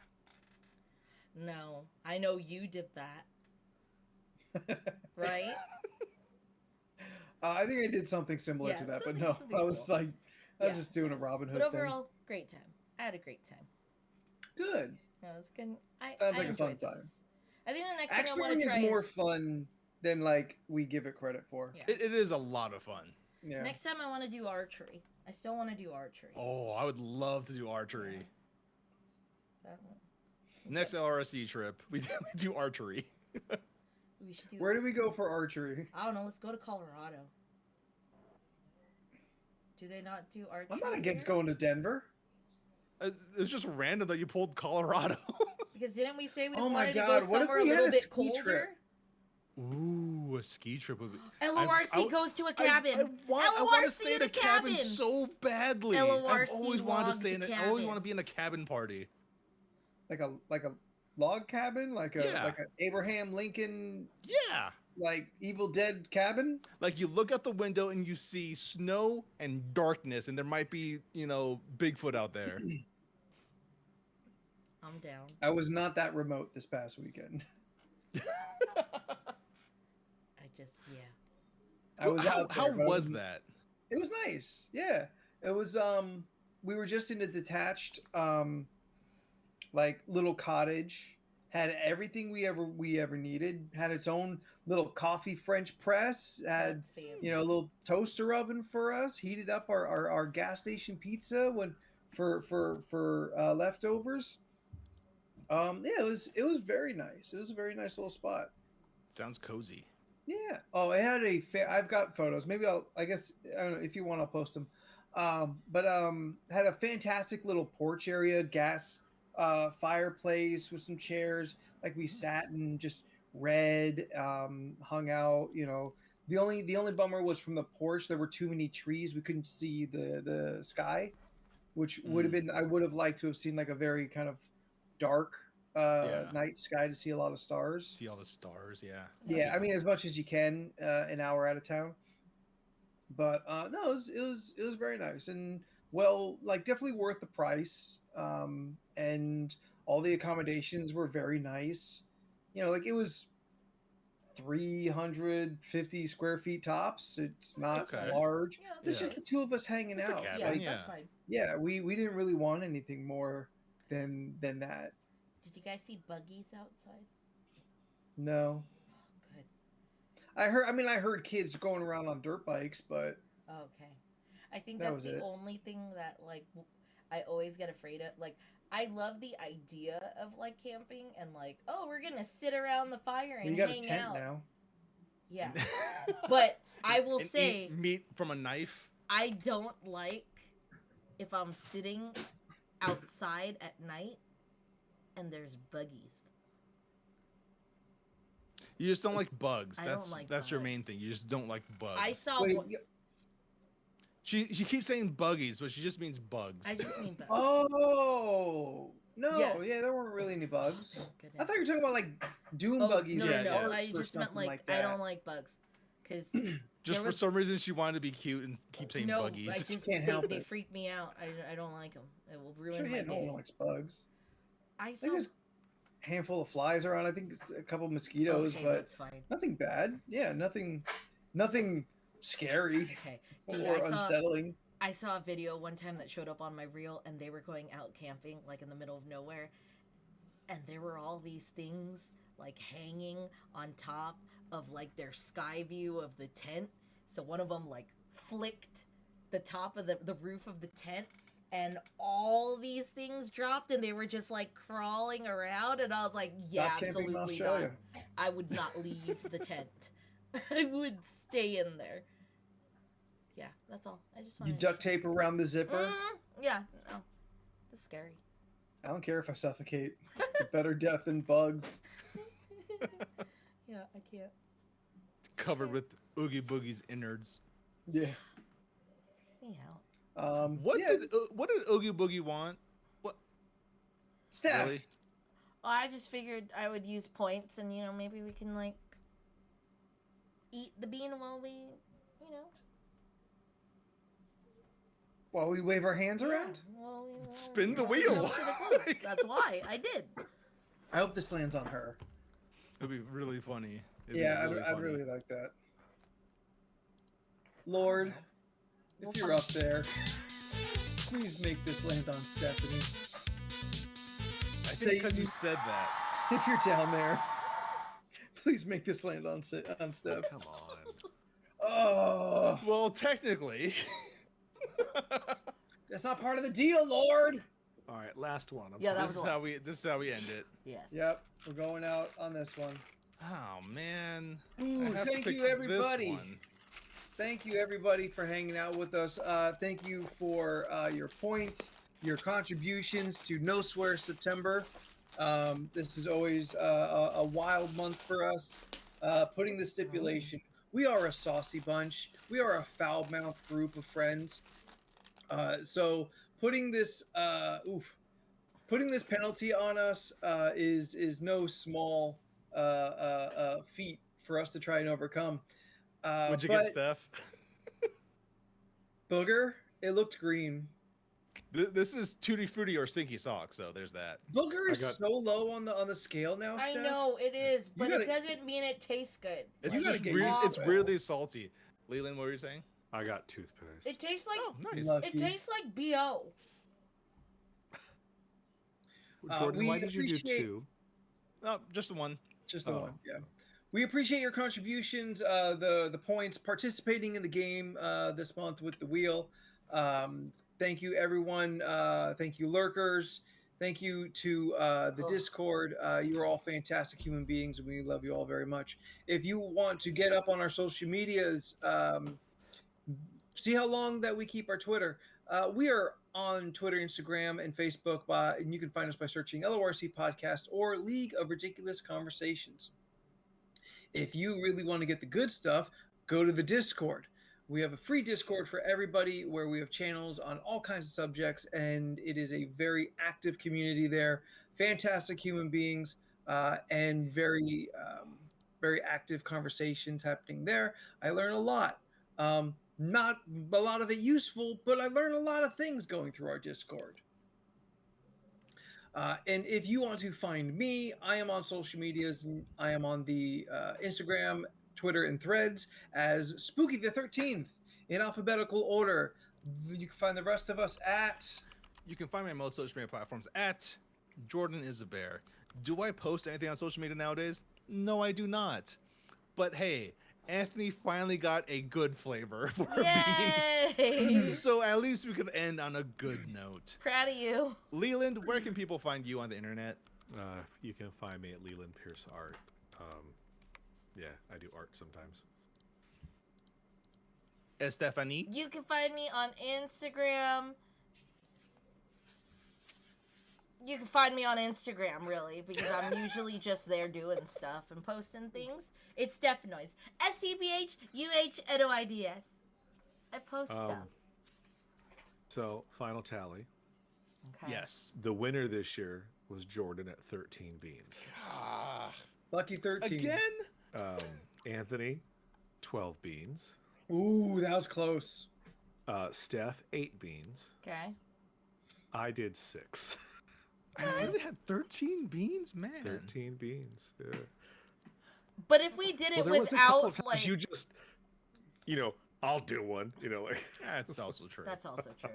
No, I know you did that. Right? I think I did something similar Yeah, to that, but something- no, something I was cool. like, I was Yeah. just doing a Robin Hood But thing. overall, great time. I had a great time. Good. It was good. Sounds I like a fun enjoyed time. those. I think the next Axe thing I want throwing to is try more is fun than like we give it credit for. Yeah. It is a lot of fun. Yeah. next time I want to do archery. I still want to do archery. Oh, I would love to do archery. That one. Next LRSE trip, we do archery. We should do. Where do we go for archery? I don't know. Let's go to Colorado. Do they not do archery? I'm not against there? going to Denver. It's just random that you pulled Colorado. Because didn't we say we Oh my wanted to God, go what if somewhere a we had little a bit ski colder? trip? Ooh, a ski trip would be. LORC goes to a cabin. I want to LORC stay in in a cabin so badly. I've LORC always wanted to stay in. logged I always want cabin. to be in a cabin party. Like a log cabin, like a Yeah. like an Abraham Lincoln Yeah. like Evil Dead cabin. Like you look out the window and you see snow and darkness, and there might be, Bigfoot out there. I'm down. I was not that remote this past weekend. I just I was out How there, but I was wasn't- that? It was nice. Yeah. It was we were just in a detached like little cottage. Had everything we ever needed. Had its own little coffee French press. Had That's fancy. a little toaster oven for us. Heated up our gas station pizza for leftovers. Yeah, it was very nice. It was a very nice little spot. Sounds cozy. Yeah. Oh, it had I've got photos. Maybe I guess I don't know if you want. I'll post them. But had a fantastic little porch area, gas fireplace with some chairs. Like we sat and just read, hung out. The only bummer was from the porch. There were too many trees. We couldn't see the sky, which would have been. I would have liked to have seen like a very kind of dark Yeah. night sky to see a lot of stars. See all the stars. Yeah. Yeah, I mean as much as you can an hour out of town. But no, it was very nice and like definitely worth the price. And all the accommodations were very nice. Like it was 350 square feet tops. It's not Okay. large. Yeah, It's Yeah. just the two of us hanging It's a out. cabin, yeah, Like, yeah. that's fine. yeah, we didn't really want anything more than that. Did you guys see buggies outside? No. Oh, good. I heard kids going around on dirt bikes, but Okay. I think That that's was the it. only thing that like I always get afraid of. Like I love the idea of like camping and like, oh, we're gonna sit around the fire and you got a hang tent out. now. Yeah. But I will And say eat meat from a knife. I don't like if I'm sitting outside at night and there's buggies. You just don't like bugs. I don't That's like that's your main bugs. thing. You just don't like bugs. I saw. Wait, one- She keeps saying buggies, but she just means bugs. I just mean bugs. oh no, Yeah. yeah, there weren't really any bugs. Oh, goodness. I thought you were talking about like doom Oh, buggies. no, or Yeah, no, yeah. no. I darts or just meant something like that. I don't like bugs because Just for some reason, she wanted to be cute and keep saying no, buggies. I just Can't help they it. freak me out. I don't like them. It will ruin Sure, my yeah, no day. one likes bugs. I I saw. think there's a handful of flies around. I think it's a couple mosquitoes, Okay, but that's fine. nothing bad. Yeah, nothing scary Okay. Dude, or I saw unsettling. I saw a video one time that showed up on my reel, and they were going out camping like in the middle of nowhere, and there were all these things like hanging on top of like their sky view of the tent. So one of them like flicked the top of the roof of the tent, and all these things dropped, and they were just like crawling around, and I was like, yeah, Stop camping in absolutely not. Australia. I would not leave the tent. I would stay in there. Yeah, that's all. I just You wanted duct tape around the zipper. yeah, no. That's scary. I don't care if I suffocate. It's a better death than bugs. Yeah, I can't. Covered with Oogie Boogie's innards. Yeah. Anyhow. What yeah, what did Oogie Boogie want? staff? Really? Well, I just figured I would use points and, maybe we can, like, eat the bean while we, While we wave our hands yeah, around. while we, Spin the while we wheel. jump to the clothes. That's why I did. I hope this lands on her. It'd be really funny. It'd be Yeah, really I'd funny. really like that. Lord, We'll if you're find- up there, please make this land on Stephanie. I think because Satan, you said that. if you're down there, please make this land on Steph. Come on. Oh, Well, technically. that's not part of the deal, Lord. All right, last one. I'm Yeah, that sorry. was This the is how last. this is how we end it. Yes. Yep, we're going out on this one. Oh man. I Ooh, have to thank pick you, this everybody. one. Thank you, everybody, for hanging out with us. Thank you for your points, your contributions to No Swear September. This is always a wild month for us. Putting the stipulation, we are a saucy bunch. We are a foul-mouthed group of friends. So putting this putting this penalty on us is no small feat for us to try and overcome. Would you but get Steph? Booger, it looked green. This is Tutti Frutti or Stinky Sock, so there's that. Booger is I got- so low on the scale now, I Steph. know it is, but gotta- it doesn't mean it tastes good. It's You gotta just get weird. used to It's it. weirdly salty. Leland, what were you saying? I got toothpaste. It tastes like Oh, nice. Love- it tastes like BO. Jordan, why we did you do appreciate- 2? Oh, just the one. Just the Oh. one, yeah. We appreciate your contributions, the points, participating in the game this month with the wheel. Thank you, everyone. Thank you, lurkers. Thank you to the Oh. Discord. You're all fantastic human beings, and we love you all very much. If you want to get up on our social medias, see how long that we keep our Twitter. We are on Twitter, Instagram, and Facebook, and you can find us by searching LORC Podcast or League of Ridiculous Conversations. If you really want to get the good stuff, go to the Discord. We have a free Discord for everybody where we have channels on all kinds of subjects, and it is a very active community there. Fantastic human beings and very, very active conversations happening there. I learn a lot. Not a lot of it useful, but I learn a lot of things going through our Discord. And if you want to find me, I am on social medias. I am on the Instagram, Twitter, and Threads as Spooky the 13th in alphabetical order. You can find the rest of us at. You can find me on most social media platforms at Jordan is a Bear. Do I post anything on social media nowadays? No, I do not. But hey, Anthony finally got a good flavor for a bean. Yay! So at least we could end on a good note. Proud of you. Leland, where can people find you on the internet? You can find me at Leland Pierce Art. Yeah, I do art sometimes. Stephanie. You can find me on Instagram. You can find me on Instagram, really, because I'm usually just there doing stuff and posting things. It's Stephanoids. STPHUHNOIDS. I post stuff. So, final tally. Okay. Yes. The winner this year was Jordan at 13 beans. Ah, Lucky 13. again? Anthony, 12 beans. Ooh, that was close. Steph, 8 beans. Okay. I did 6. I really had 13 beans, man. 13 beans. Yeah. But if we did it there was a couple without, of times like... you just, I'll do one. Like. That's also true. That's also true.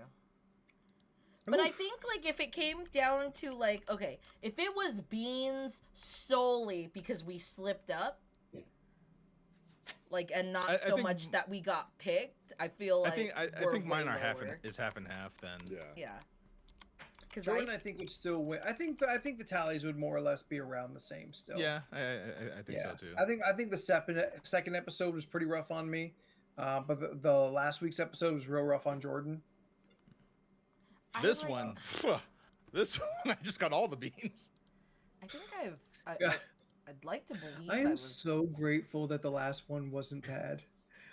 But I think, like, if it came down to, like, okay, if it was beans solely because we slipped up, like, and not I so think- much that we got picked, I feel like I we're think mine way are half lower. and half then. Yeah. Yeah. Because Jordan, I think, would still win. I think the tallies would more or less be around the same still. Yeah, I think so too. I think the second episode was pretty rough on me, but the last week's episode was real rough on Jordan. This one, I just got all the beans. I think Yeah. I'd like to believe I am was, so grateful that the last one wasn't bad.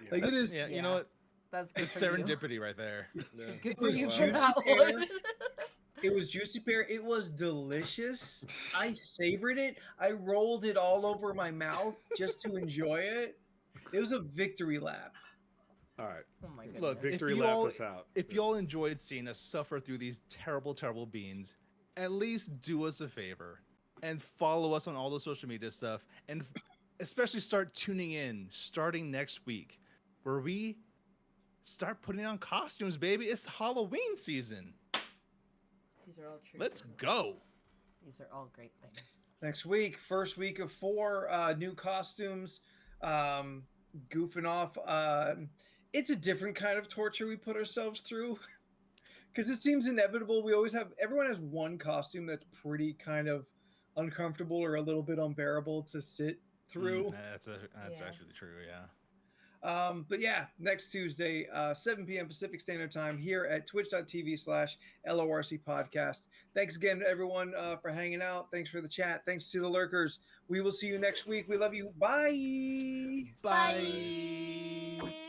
Yeah. Like it is. Yeah, Yeah. you know what? that's good It's for you. serendipity right there. It's good It for was you for juicy that pear. one. It was juicy pear. It was delicious. I savored it. I rolled it all over my mouth just to enjoy it. It was a victory lap. All right. Oh my goodness. Look, Victory you lap all- us out. If y'all enjoyed seeing us suffer through these terrible, terrible beans, at least do us a favor and follow us on all the social media stuff, and especially start tuning in starting next week, where we start putting on costumes, baby. It's Halloween season. These are all true. Let's things. go. These are all great things. Next week, first week of 4 new costumes, goofing off. It's a different kind of torture we put ourselves through because it seems inevitable. We always have, everyone has one costume that's pretty kind of uncomfortable or a little bit unbearable to sit through. That's actually true. Yeah. But yeah, next Tuesday, 7 p.m. Pacific Standard Time here at twitch.tv/LORC podcast. Thanks again, everyone, for hanging out. Thanks for the chat. Thanks to the lurkers. We will see you next week. We love you. Bye. Bye.